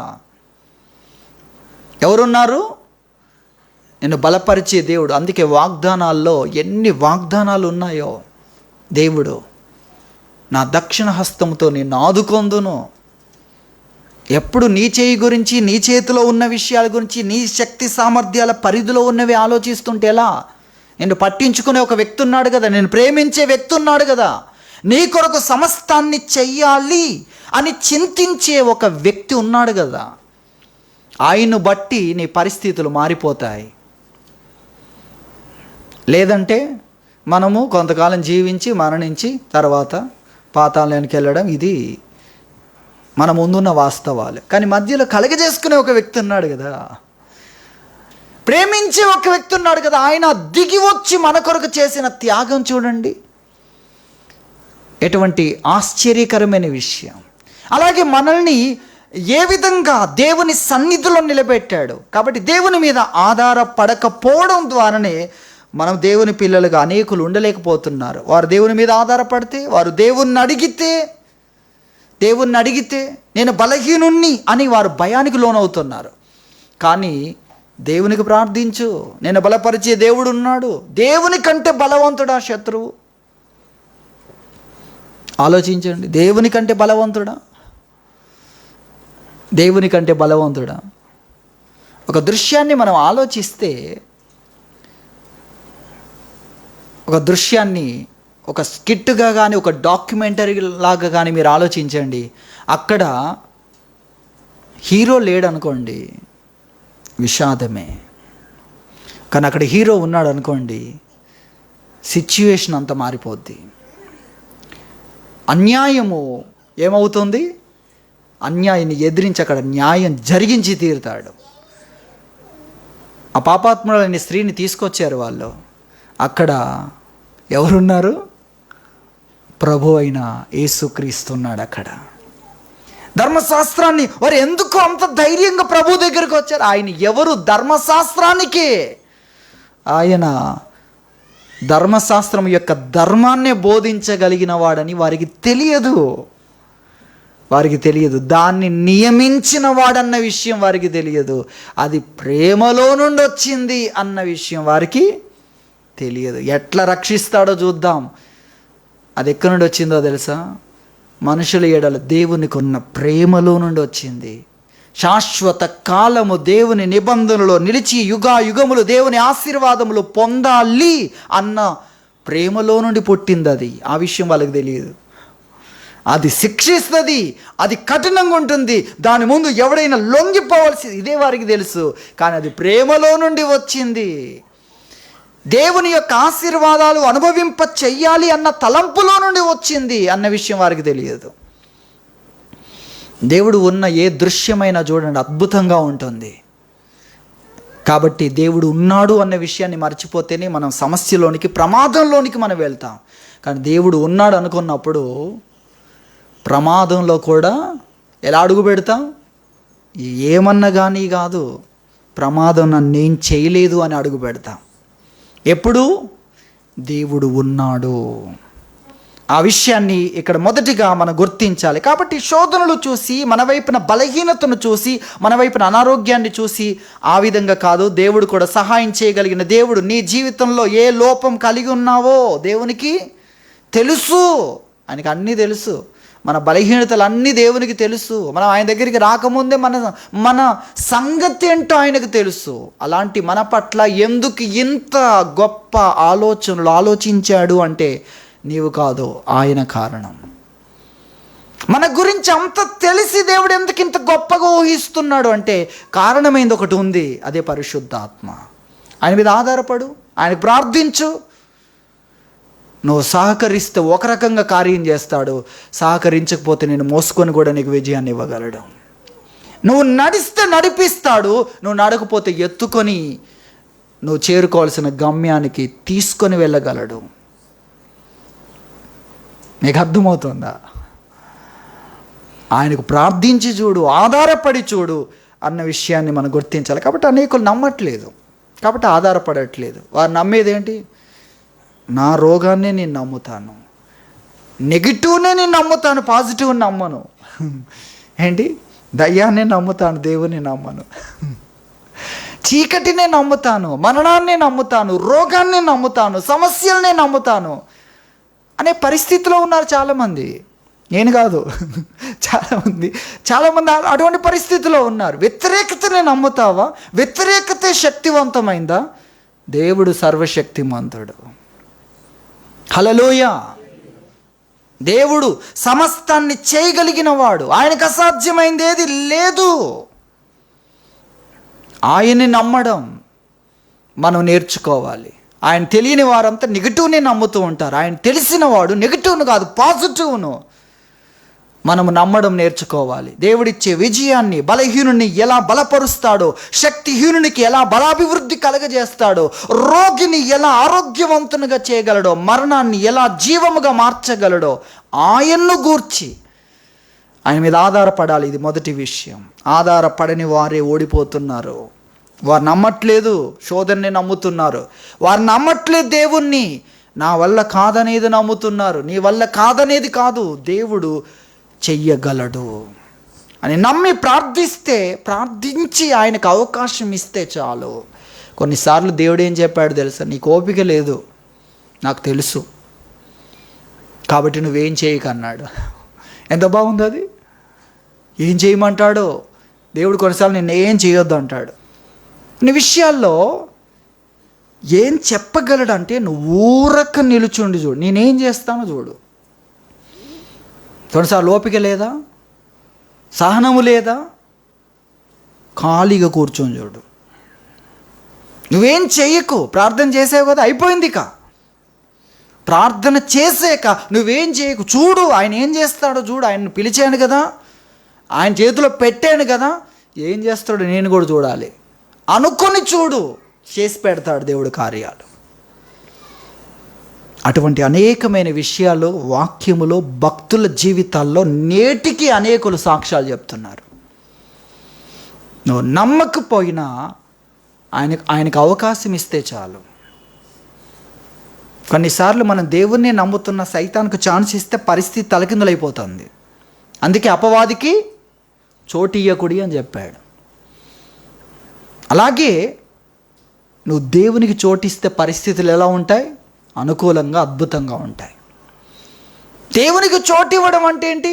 ఎవరున్నారు? నిన్ను బలపరిచే దేవుడు. అందుకే వాగ్దానాల్లో ఎన్ని వాగ్దానాలు ఉన్నాయో, దేవుడు నా దక్షిణ హస్తంతో నిన్ను ఆదుకొందును. ఎప్పుడు నీ చేయి గురించి, నీ చేతిలో ఉన్న విషయాల గురించి, నీ శక్తి సామర్థ్యాల పరిధిలో ఉన్నవి ఆలోచిస్తుంటే ఎలా? నిన్ను పట్టించుకునే ఒక వ్యక్తి ఉన్నాడు కదా, నేను ప్రేమించే వ్యక్తి ఉన్నాడు కదా, నీ కొరకు సమస్తాన్ని చెయ్యాలి అని చింతించే ఒక వ్యక్తి ఉన్నాడు కదా. ఆయన్ను బట్టి నీ పరిస్థితులు మారిపోతాయి. లేదంటే మనము కొంతకాలం జీవించి మరణించి తర్వాత పాతాళానికి వెళ్ళడం, ఇది మన ముందున్న వాస్తవాలు. కానీ మధ్యలో కలగజేసుకునే ఒక వ్యక్తి ఉన్నాడు కదా, ప్రేమించే ఒక వ్యక్తి ఉన్నాడు కదా. ఆయన దిగి వచ్చి మన కొరకు చేసిన త్యాగం చూడండి, ఎటువంటి ఆశ్చర్యకరమైన విషయం. అలాగే మనల్ని ఏ విధంగా దేవుని సన్నిధిలో నిలబెట్టాడు. కాబట్టి దేవుని మీద ఆధారపడకపోవడం ద్వారానే మనం దేవుని పిల్లలుగా అనేకులు ఉండలేకపోతున్నారు. వారు దేవుని మీద ఆధారపడితే, వారు దేవుణ్ణి అడిగితే నేను బలహీనుణ్ణి అని వారు భయానికి లోనవుతున్నారు. కానీ దేవునికి ప్రార్థించు, నేను బలపరిచే దేవుడు ఉన్నాడు. దేవుని కంటే బలవంతుడా శత్రువు? ఆలోచించండి. దేవుని కంటే బలవంతుడా? దేవుని కంటే బలవంతుడా? ఒక దృశ్యాన్ని మనం ఆలోచిస్తే, ఒక దృశ్యాన్ని ఒక స్కిట్గా కానీ, ఒక డాక్యుమెంటరీ లాగా కానీ మీరు ఆలోచించండి. అక్కడ హీరో లేడనుకోండి, విషాదమే. కానీ అక్కడ హీరో ఉన్నాడు అనుకోండి, సిచ్యువేషన్ అంతా మారిపోద్ది. అన్యాయము ఏమవుతుంది? అన్యాయాన్ని ఎదిరించి అక్కడ న్యాయం జరిగించి తీరుతాడు. ఆ పాపాత్ములైన స్త్రీని తీసుకొచ్చారు వాళ్ళు. అక్కడ ఎవరున్నారు? ప్రభు అయిన యేసుక్రీస్తున్నాడు. అక్కడ ధర్మశాస్త్రాన్ని వారు ఎందుకు అంత ధైర్యంగా ప్రభు దగ్గరికి వచ్చారు? ఆయన ఎవరు? ధర్మశాస్త్రానికే. ఆయన ధర్మశాస్త్రం యొక్క ధర్మాన్నే బోధించగలిగిన వాడని వారికి తెలియదు. దాన్ని నియమించిన వాడన్న విషయం వారికి తెలియదు. అది ప్రేమలో నుండి వచ్చింది అన్న విషయం వారికి తెలియదు. ఎట్లా రక్షిస్తాడో చూద్దాం. అది ఎక్కడి నుండి వచ్చిందో తెలుసా? మనుషుల ఎడల దేవునికి ఉన్న ప్రేమలో నుండి వచ్చింది. శాశ్వత కాలము దేవుని నిబంధనలో నిలిచి యుగములు దేవుని ఆశీర్వాదములు పొందాలి అన్న ప్రేమలో నుండి పుట్టింది అది. ఆ విషయం వాళ్ళకి తెలియదు. అది శిక్షిస్తుంది, అది కఠినంగా ఉంటుంది. దాని ముందు ఎవడైనా లొంగిపోవాల్సి ఇదే వారికి తెలుసు. కానీ అది ప్రేమలో నుండి వచ్చింది. దేవుని యొక్క ఆశీర్వాదాలు అనుభవింప చెయ్యాలి అన్న తలంపులో నుండి వచ్చింది అన్న విషయం వారికి తెలియదు. దేవుడు ఉన్న ఏ దృశ్యమైనా చూడండి అద్భుతంగా ఉంటుంది. కాబట్టి దేవుడు ఉన్నాడు అన్న విషయాన్ని మర్చిపోతేనే మనం సమస్యలోనికి, ప్రమాదంలోనికి మనం వెళ్తాం. కానీ దేవుడు ఉన్నాడు అనుకున్నప్పుడు ప్రమాదంలో కూడా ఎలా అడుగు పెడతాం? ఏమన్నా కానీ కాదు, ప్రమాదం నన్నేం చేయలేదు అని అడుగు పెడతాం. ఎప్పుడు? దేవుడు ఉన్నాడు. ఆ విషయాన్ని ఇక్కడ మొదటిగా మనం గుర్తించాలి. కాబట్టి శోధనలు చూసి, మన వైపున బలహీనతను చూసి, మన వైపున అనారోగ్యాన్ని చూసి ఆ విధంగా కాదు, దేవుడు కూడా సహాయం చేయగలిగిన దేవుడు. నీ జీవితంలో ఏ లోపం కలిగి ఉన్నావో దేవునికి తెలుసు. ఆయనకి అన్నీ తెలుసు. మన బలహీనతలు అన్నీ దేవునికి తెలుసు. మనం ఆయన దగ్గరికి రాకముందే మన సంగతి ఏంటో ఆయనకు తెలుసు. అలాంటి మన పట్ల ఎందుకు ఇంత గొప్ప ఆలోచనలు ఆలోచించాడు అంటే నీవు కాదు, ఆయన కారణం. మన గురించి అంత తెలిసి దేవుడు ఎందుకు ఇంత గొప్పగా ఊహిస్తున్నాడు అంటే కారణమైంది ఒకటి ఉంది, అదే పరిశుద్ధాత్మ. ఆయన మీద ఆధారపడు, ఆయనకు ప్రార్థించు. నువ్వు సహకరిస్తే ఒక రకంగా కార్యం చేస్తాడు, సహకరించకపోతే నేను మోసుకొని కూడా నీకు విజయాన్ని ఇవ్వగలడు. నువ్వు నడిస్తే నడిపిస్తాడు, నువ్వు నడకపోతే ఎత్తుకొని నువ్వు చేరుకోవాల్సిన గమ్యానికి తీసుకొని వెళ్ళగలడు. నీకు అర్థమవుతుందా? ఆయనకు ప్రార్థించి చూడు, ఆధారపడి చూడు అన్న విషయాన్ని మనం గుర్తించాలి. కాబట్టి అనేకులు నమ్మట్లేదు, కాబట్టి ఆధారపడట్లేదు. వారు నమ్మేది ఏంటి? నా రోగాన్నే నేను నమ్ముతాను, నెగిటివ్నే నేను నమ్ముతాను, పాజిటివ్ నమ్మను. ఏంటి? దయ్యాన్నే నమ్ముతాను, దేవుని నమ్మను. చీకటినే నమ్ముతాను, మరణాన్నే నమ్ముతాను, రోగాన్నే నమ్ముతాను, సమస్యలనే నమ్ముతాను అనే పరిస్థితిలో ఉన్నారు చాలామంది. నేను కాదు, చాలామంది అటువంటి పరిస్థితిలో ఉన్నారు. వ్యతిరేకతనే నమ్ముతావా? వ్యతిరేకతే శక్తివంతమైందా? దేవుడు సర్వశక్తిమంతుడు. హల్లెలూయా. దేవుడు సమస్తాన్ని చేయగలిగిన వాడు. ఆయనకు అసాధ్యమైంది ఏది లేదు. ఆయన్ని నమ్మడం మనం నేర్చుకోవాలి. ఆయన తెలియని వారంతా నెగిటివ్ని నమ్ముతూ ఉంటారు. ఆయన తెలిసిన వాడు నెగిటివ్ను కాదు, పాజిటివ్ను మనము నమ్మడం నేర్చుకోవాలి. దేవుడిచ్చే విజయాన్ని బలహీనుని ఎలా బలపరుస్తాడో, శక్తిహీనునికి ఎలా బలాభివృద్ధి కలగజేస్తాడో, రోగిని ఎలా ఆరోగ్యవంతునిగా చేయగలడో, మరణాన్ని ఎలా జీవముగా మార్చగలడో ఆయన్ను గూర్చి ఆయన మీద ఆధారపడాలి. ఇది మొదటి విషయం. ఆధారపడని వారే ఓడిపోతున్నారు. వారు నమ్మట్లేదు, శోధనని నమ్ముతున్నారు. వారు నమ్మట్లేదు దేవుణ్ణి. నా వల్ల కాదనేది నమ్ముతున్నారు. నీ వల్ల కాదనేది కాదు, దేవుడు చెయ్యగలడు అని నమ్మి ప్రార్థించి ఆయనకు అవకాశం ఇస్తే చాలు. కొన్నిసార్లు దేవుడు ఏం చెప్పాడు తెలుసా? నీకు ఓపిక లేదు, నాకు తెలుసు, కాబట్టి నువ్వేం చేయకన్నాడు. ఎంత బాగుంది అది! ఏం చేయమంటాడో దేవుడు కొన్నిసార్లు నిన్ను ఏం చేయొద్దు అంటాడు. కొన్ని విషయాల్లో ఏం చెప్పగలడంటే నువ్వు ఊరక నిలుచుండి చూడు, నేనేం చేస్తానో చూడు. కొన్నిసార్లు ఓపిక లేదా, సహనము లేదా, ఖాళీగా కూర్చొని చూడు. నువ్వేం చెయ్యకు, ప్రార్థన చేసావు కదా, అయిపోయింది. ప్రార్థన చేసాక నువ్వేం చేయకు, చూడు ఆయన ఏం చేస్తాడో చూడు. ఆయన్ని పిలిచాను కదా, ఆయన చేతిలో పెట్టాను కదా, ఏం చేస్తాడో నేను కూడా చూడాలి అనుకొని చూడు. చేసి పెడతాడు దేవుడు కార్యాలు. అటువంటి అనేకమైన విషయాలు వాక్యములో భక్తుల జీవితాల్లో నేటికి అనేకులు సాక్ష్యాలు చెప్తున్నారు. నువ్వు నమ్మకపోయినా ఆయనకు అవకాశం ఇస్తే చాలు. కొన్నిసార్లు మనం దేవుణ్ణి నమ్ముతున్న సైతానికి ఛాన్స్ ఇస్తే పరిస్థితి తలకిందులైపోతుంది. అందుకే అపవాదికి చోటు ఇయ్యకుడి అని చెప్పాడు. అలాగే నువ్వు దేవునికి చోటిస్తే పరిస్థితులు ఎలా ఉంటాయి? అనుకూలంగా, అద్భుతంగా ఉంటాయి. దేవునికి చోటు ఇవ్వడం అంటే ఏంటి?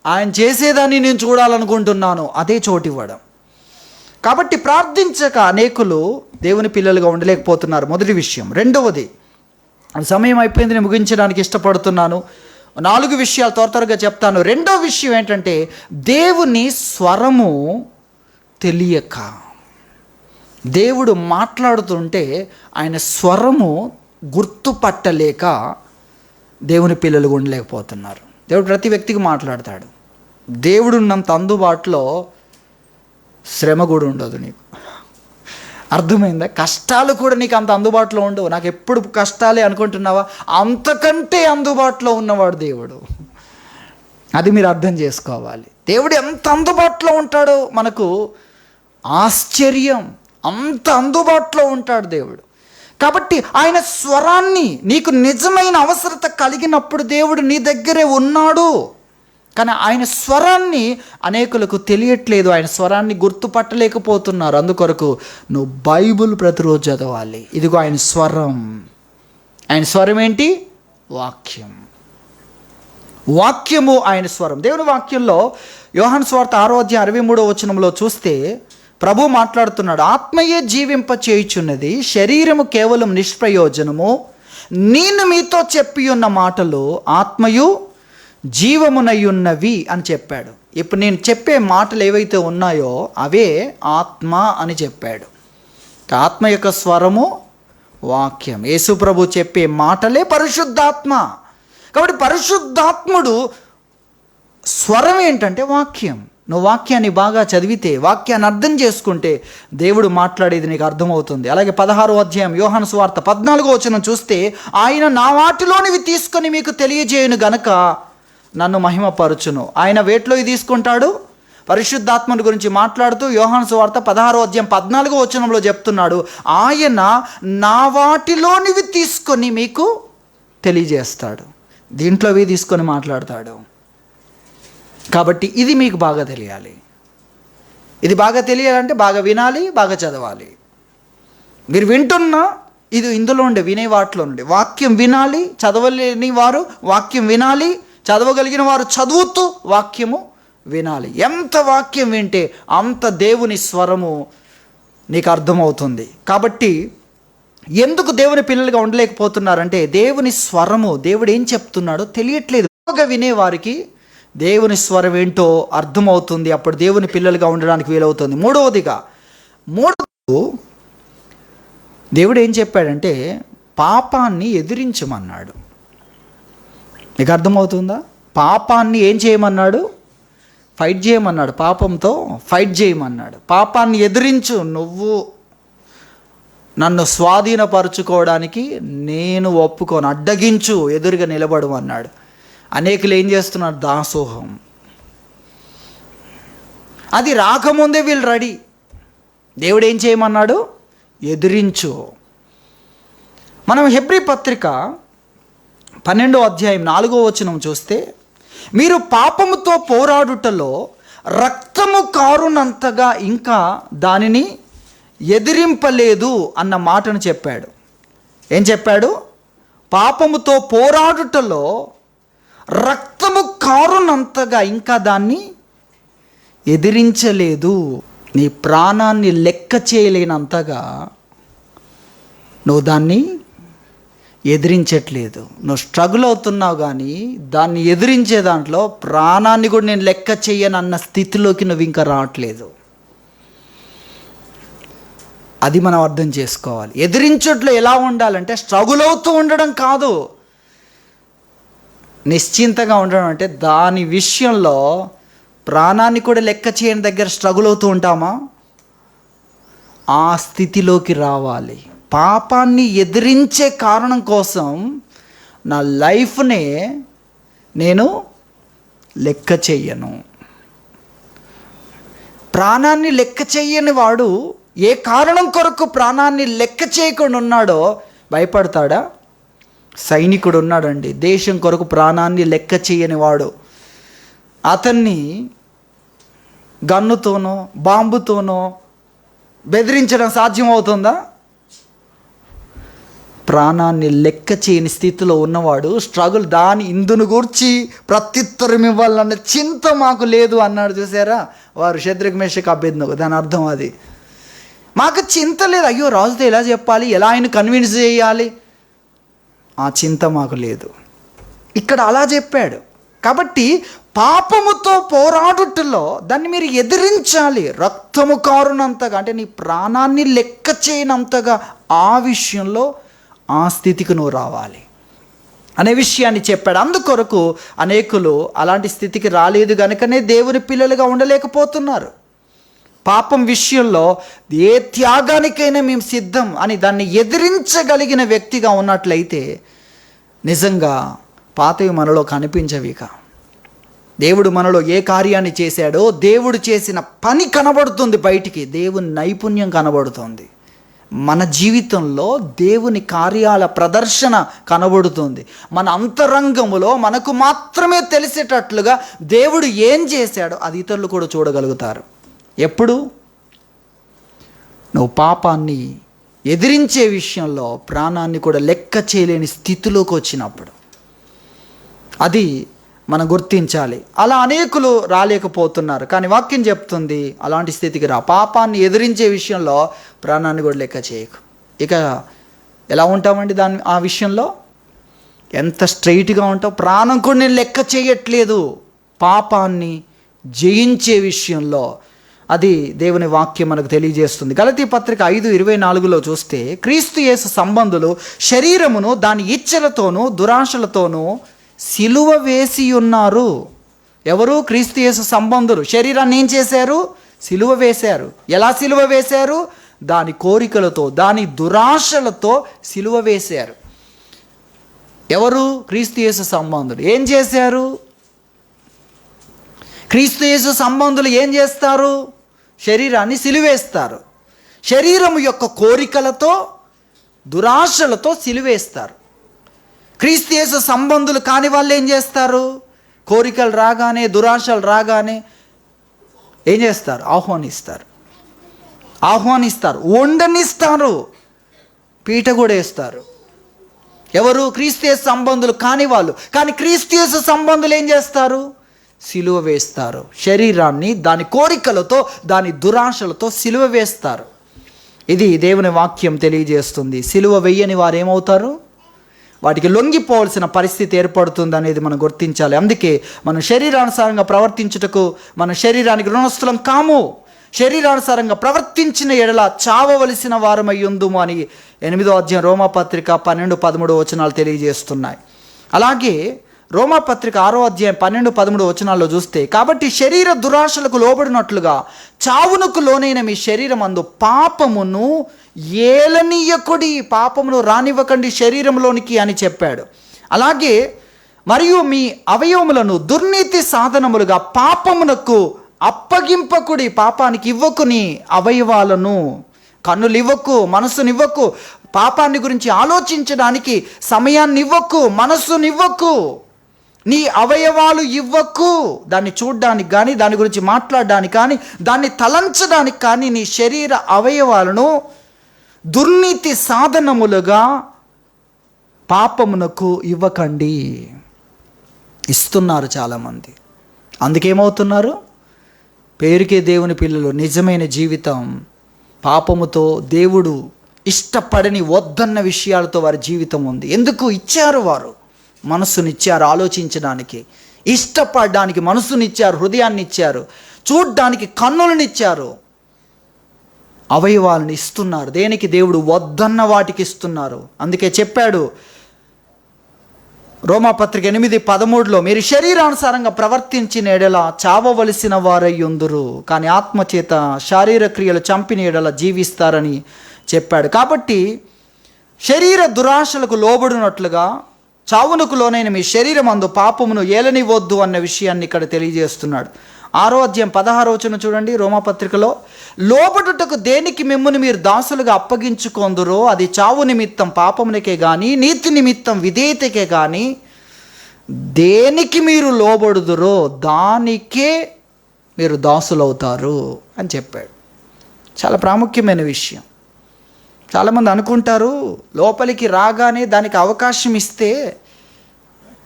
ఆయన చేసేదాన్ని నేను చూడాలనుకుంటున్నాను, అదే చోటు ఇవ్వడం. కాబట్టి ప్రార్థించక అనేకులు దేవుని పిల్లలుగా ఉండలేకపోతున్నారు. మొదటి విషయం. రెండవది, సమయం అయిపోయింది, నేను ముగించడానికి ఇష్టపడుతున్నాను. 4 విషయాలు త్వరగా చెప్తాను. రెండో విషయం ఏంటంటే దేవుని స్వరము తెలియక. దేవుడు మాట్లాడుతుంటే ఆయన స్వరము గుర్తుపట్టలేక దేవుని పిల్లలు ఉండలేకపోతున్నారు. దేవుడు ప్రతి వ్యక్తికి మాట్లాడతాడు. దేవుడు ఉన్నంత అందుబాటులో శ్రమ కూడా ఉండదు నీకు. అర్థమైందా? కష్టాలు కూడా నీకు అంత అందుబాటులో ఉండవు. నాకు ఎప్పుడు కష్టాలే అనుకుంటున్నావా? అంతకంటే అందుబాటులో ఉన్నవాడు దేవుడు. అది మీరు అర్థం చేసుకోవాలి. దేవుడు ఎంత అందుబాటులో ఉంటాడో మనకు ఆశ్చర్యం. అంత అందుబాటులో ఉంటాడు దేవుడు. కాబట్టి ఆయన స్వరాన్ని, నీకు నిజమైన అవసరత కలిగినప్పుడు దేవుడు నీ దగ్గరే ఉన్నాడు. కానీ ఆయన స్వరాన్ని అనేకులకు తెలియట్లేదు, ఆయన స్వరాన్ని గుర్తుపట్టలేకపోతున్నారు. అందుకొరకు నువ్వు బైబిల్ ప్రతిరోజు చదవాలి. ఇదిగో ఆయన స్వరం. ఆయన స్వరం ఏంటి? వాక్యం. వాక్యము ఆయన స్వరం. దేవుని వాక్యంలో యోహాను సువార్త 6:63 చూస్తే ప్రభు మాట్లాడుతున్నాడు. ఆత్మయే జీవింప చేయుచున్నది, శరీరము కేవలం నిష్ప్రయోజనము. నేను మీతో చెప్పి ఉన్న మాటలు ఆత్మయు జీవమునయున్నవి అని చెప్పాడు. ఇప్పుడు నేను చెప్పే మాటలు ఏవైతే ఉన్నాయో అవే ఆత్మ అని చెప్పాడు. ఆత్మ యొక్క స్వరము వాక్యం. యేసు ప్రభు చెప్పే మాటలే పరిశుద్ధాత్మ. కాబట్టి పరిశుద్ధాత్ముడు స్వరం ఏంటంటే వాక్యం. నువ్వు వాక్యాన్ని బాగా చదివితే, వాక్యాన్ని అర్థం చేసుకుంటే దేవుడు మాట్లాడేది నీకు అర్థమవుతుంది. అలాగే 16వ అధ్యాయం యోహాను సువార్త 14వ చూస్తే ఆయన నా వాటిలోనివి తీసుకొని మీకు తెలియజేయను గనక నన్ను మహిమపరచును. ఆయన వేటిలో తీసుకుంటాడు? పరిశుద్ధాత్మని గురించి మాట్లాడుతూ యోహాను సువార్త 16వ చెప్తున్నాడు, ఆయన నా వాటిలోనివి తీసుకొని మీకు తెలియజేస్తాడు. దీంట్లోవి తీసుకొని మాట్లాడతాడు. కాబట్టి ఇది మీకు బాగా తెలియాలి. ఇది బాగా తెలియాలంటే బాగా వినాలి, బాగా చదవాలి. మీరు వింటున్నా ఇది ఇందులో ఉండే వినే వాటిలో నుండి వాక్యం వినాలి. చదవలేని వారు వాక్యం వినాలి, చదవగలిగిన వారు చదువుతూ వాక్యము వినాలి. ఎంత వాక్యం వింటే అంత దేవుని స్వరము నీకు అర్థమవుతుంది. కాబట్టి ఎందుకు దేవుని పిల్లలుగా ఉండలేకపోతున్నారంటే దేవుని స్వరము, దేవుడు ఏం చెప్తున్నాడో తెలియట్లేదు. బాగా వినేవారికి దేవుని స్వరం ఏంటో అర్థమవుతుంది. అప్పుడు దేవుని పిల్లలుగా ఉండడానికి వీలవుతుంది. మూడవదిగా దేవుడు ఏం చెప్పాడంటే పాపాన్ని ఎదిరించమన్నాడు. నీకు అర్థమవుతుందా? పాపాన్ని ఏం చేయమన్నాడు? ఫైట్ చేయమన్నాడు. పాపంతో ఫైట్ చేయమన్నాడు. పాపాన్ని ఎదిరించు. నువ్వు నన్ను స్వాధీనపరచుకోవడానికి నేను ఒప్పుకోను, అడ్డగించు, ఎదురుగా నిలబడు అన్నాడు. అనేకులు ఏం చేస్తున్నారు? దాసోహం. అది రాకముందే వీళ్ళు రెడీ. దేవుడు ఏం చేయమన్నాడు? ఎదిరించు. మనం హెబ్రీ పత్రిక 12వ అధ్యాయం 4వ చూస్తే మీరు పాపముతో పోరాడుటలో రక్తము కారునంతగా ఇంకా దానిని ఎదిరింపలేదు అన్న మాటను చెప్పాడు. ఏం చెప్పాడు? పాపముతో పోరాడుటలో రక్తము కారునంతగా ఇంకా దాన్ని ఎదిరించలేదు. నీ ప్రాణాన్ని లెక్క చేయలేనంతగా నువ్వు దాన్ని ఎదిరించట్లేదు. నువ్వు స్ట్రగుల్ అవుతున్నావు, కానీ దాన్ని ఎదిరించే దాంట్లో ప్రాణాన్ని కూడా నేను లెక్క చేయను అన్న స్థితిలోకి నువ్వు ఇంకా రావట్లేదు. అది మనం అర్థం చేసుకోవాలి. ఎదిరించట్లో ఎలా ఉండాలంటే స్ట్రగుల్ అవుతూ ఉండడం కాదు, నిశ్చింతగా ఉండడం. అంటే దాని విషయంలో ప్రాణాన్ని కూడా లెక్క చేయని దగ్గర స్ట్రగుల్ అవుతూ ఉంటామా? ఆ స్థితిలోకి రావాలి. పాపాన్ని ఎదిరించే కారణం కోసం నా లైఫ్నే నేను లెక్క చెయ్యను. ప్రాణాన్ని లెక్క చెయ్యని వాడు ఏ కారణం కొరకు ప్రాణాన్ని లెక్క చేయకుండా ఉన్నాడో భయపడతాడా? సైనికుడు ఉన్నాడండి, దేశం కొరకు ప్రాణాన్ని లెక్క చేయని వాడు. అతన్ని గన్నుతోనో బాంబుతోనో బెదిరించడం సాధ్యమవుతుందా? ప్రాణాన్ని లెక్క చేయని స్థితిలో ఉన్నవాడు స్ట్రగుల్, దాని ఇందును గూర్చి ప్రత్యుత్తరం ఇవ్వాలన్న చింత మాకు లేదు అన్నాడు. చూసారా వారు షద్రక్ మేషక్ అబేద్నెగో. దాని అర్థం అది. మాకు చింత లేదు, అయ్యో రాజుతో ఎలా చెప్పాలి, ఎలా ఆయన కన్విన్స్ చేయాలి, ఆ చింత మాకు లేదు. ఇక్కడ అలా చెప్పాడు. కాబట్టి పాపముతో పోరాడుటలో దాన్ని మీరు ఎదిరించాలి. రక్తము కారునంతగా, అంటే నీ ప్రాణాన్ని లెక్క చేయనంతగా ఆ విషయంలో ఆ స్థితికి నువ్వు రావాలి అనే విషయాన్ని చెప్పాడు. అందుకొరకు అనేకులు అలాంటి స్థితికి రాలేదు కనుకనే దేవుని పిల్లలుగా ఉండలేకపోతున్నారు. పాపం విషయంలో ఏ త్యాగానికైనా మేము సిద్ధం అని దాన్ని ఎదిరించగలిగిన వ్యక్తిగా ఉన్నట్లయితే నిజంగా పాతవి మనలో కనిపించవిక. దేవుడు మనలో ఏ కార్యాన్ని చేశాడో దేవుడు చేసిన పని కనబడుతుంది, బయటికి దేవుని నైపుణ్యం కనబడుతుంది. మన జీవితంలో దేవుని కార్యాల ప్రదర్శన కనబడుతుంది. మన అంతరంగములో మనకు మాత్రమే తెలిసేటట్లుగా దేవుడు ఏం చేశాడో అది ఇతరులు కూడా చూడగలుగుతారు. ఎప్పుడు నువ్వు పాపాన్ని ఎదిరించే విషయంలో ప్రాణాన్ని కూడా లెక్క చేయలేని స్థితిలోకి వచ్చినప్పుడు అది మనం గుర్తించాలి. అలా అనేకులు రాలేకపోతున్నారు. కానీ వాక్యం చెప్తుంది అలాంటి స్థితికి రా. పాపాన్ని ఎదిరించే విషయంలో ప్రాణాన్ని కూడా లెక్క చేయకు. ఇక ఎలా ఉంటామండి ఆ విషయంలో? ఎంత స్ట్రైట్గా ఉంటావు? ప్రాణం కూడా నేను లెక్క చేయట్లేదు. పాపాన్ని జయించే విషయంలో అది దేవుని వాక్యం మనకు తెలియజేస్తుంది. గలతీ పత్రిక 5:24 చూస్తే, క్రీస్తు యేసు సంబంధులు శరీరమును దాని ఇచ్చలతోనూ దురాశలతోనూ సిలువ వేసి ఉన్నారు. ఎవరు? క్రీస్తు యేసు సంబంధులు శరీరాన్ని ఏం చేశారు? సిలువ వేశారు. ఎలా సిలువ వేశారు? దాని కోరికలతో, దాని దురాశలతో సిలువ వేశారు. ఎవరు? క్రీస్తు యేసు సంబంధులు. ఏం చేశారు? క్రీస్తు యేసు సంబంధులు ఏం చేస్తారు? శరీరాన్ని సిలువేస్తారు. శరీరం యొక్క కోరికలతో దురాశలతో సిలువేస్తారు. క్రీస్తు యేసు సంబంధులు కాని వాళ్ళు ఏం చేస్తారు? కోరికలు రాగానే, దురాశలు రాగానే ఏం చేస్తారు? ఆహ్వానిస్తారు, వండనిస్తారు, పీట కూడా వేస్తారు. ఎవరు? క్రీస్తు యేసు సంబంధులు కాని వాళ్ళు. కానీ క్రీస్తు యేసు సంబంధులు ఏం చేస్తారు? సిలువ వేస్తారు. శరీరాన్ని దాని కోరికలతో, దాని దురాశలతో సిలువ వేస్తారు. ఇది దేవుని వాక్యం తెలియజేస్తుంది. సిలువ వెయ్యని వారు ఏమవుతారు? వాటికి లొంగిపోవాల్సిన పరిస్థితి ఏర్పడుతుంది అనేది మనం గుర్తించాలి. అందుకే మనం శరీరానుసారంగా ప్రవర్తించుటకు మన శరీరానికి రుణస్థులం కాము. శరీరానుసారంగా ప్రవర్తించిన ఎడల చావవలసిన వారమయ్యుందుము అని 8వ అధ్యాయం రోమాపత్రిక 12-13 తెలియజేస్తున్నాయి. అలాగే రోమాపత్రిక 6వ అధ్యాయం 12-13 చూస్తే, కాబట్టి శరీర దురాశలకు లోబడినట్లుగా చావునకు లోనైన మీ శరీరం అందు పాపమును ఏలనీయకుడి, పాపమును రానివ్వకండి శరీరంలోనికి అని చెప్పాడు. అలాగే మరియు మీ అవయవములను దుర్నీతి సాధనములుగా పాపమునకు అప్పగింపకుడి, పాపానికి ఇవ్వకుని అవయవాలను. కన్నులు ఇవ్వకు, మనసునివ్వకు, పాపాన్ని గురించి ఆలోచించడానికి సమయాన్ని ఇవ్వకు, మనస్సునివ్వకు, నీ అవయవాలు ఇవ్వకు. దాన్ని చూడడానికి కానీ, దాని గురించి మాట్లాడడానికి కానీ, దాన్ని తలంచడానికి కానీ నీ శరీర అవయవాలను దుర్నీతి సాధనములుగా పాపమునకు ఇవ్వకండి. ఇస్తున్నారు చాలామంది. అందుకేమవుతున్నారు? పేరుకే దేవుని పిల్లలు. నిజమైన జీవితం పాపముతో, దేవుడు ఇష్టపడని వద్దన్న విషయాలతో వారి జీవితం ఉంది. ఎందుకు ఇచ్చారు? వారు మనస్సునిచ్చారు, ఆలోచించడానికి, ఇష్టపడడానికి మనస్సునిచ్చారు, హృదయాన్ని ఇచ్చారు, చూడ్డానికి కన్నులనిచ్చారు, అవయవాలను ఇస్తున్నారు. దేనికి? దేవుడు వద్దన్న వాటికి ఇస్తున్నారు. అందుకే చెప్పాడు రోమాపత్రిక 8:13 మీరు శరీరానుసారంగా ప్రవర్తించిన ఎడల చావవలసిన వారయ్యుందురు, కానీ ఆత్మచేత శారీరక క్రియలు చంపిన ఎడల జీవిస్తారని చెప్పాడు. కాబట్టి శరీర దురాశలకు లోబడినట్లుగా చావునకు లోనైన మీ శరీరం అందు పాపమును ఏలనివద్దు అన్న విషయాన్ని ఇక్కడ తెలియజేస్తున్నాడు. 6వ అధ్యాయం 16 చూడండి రోమాపత్రికలో, లోబడుటకు దేనికి మిమ్మును మీరు దాసులుగా అప్పగించుకొందురో అది చావు నిమిత్తం పాపమునకే కానీ, నీతి నిమిత్తం విధేయతకే కానీ దేనికి మీరు లోబడుదురో దానికే మీరు దాసులవుతారు అని చెప్పాడు. చాలా ప్రాముఖ్యమైన విషయం. చాలామంది అనుకుంటారు లోపలికి రాగానే దానికి అవకాశం ఇస్తే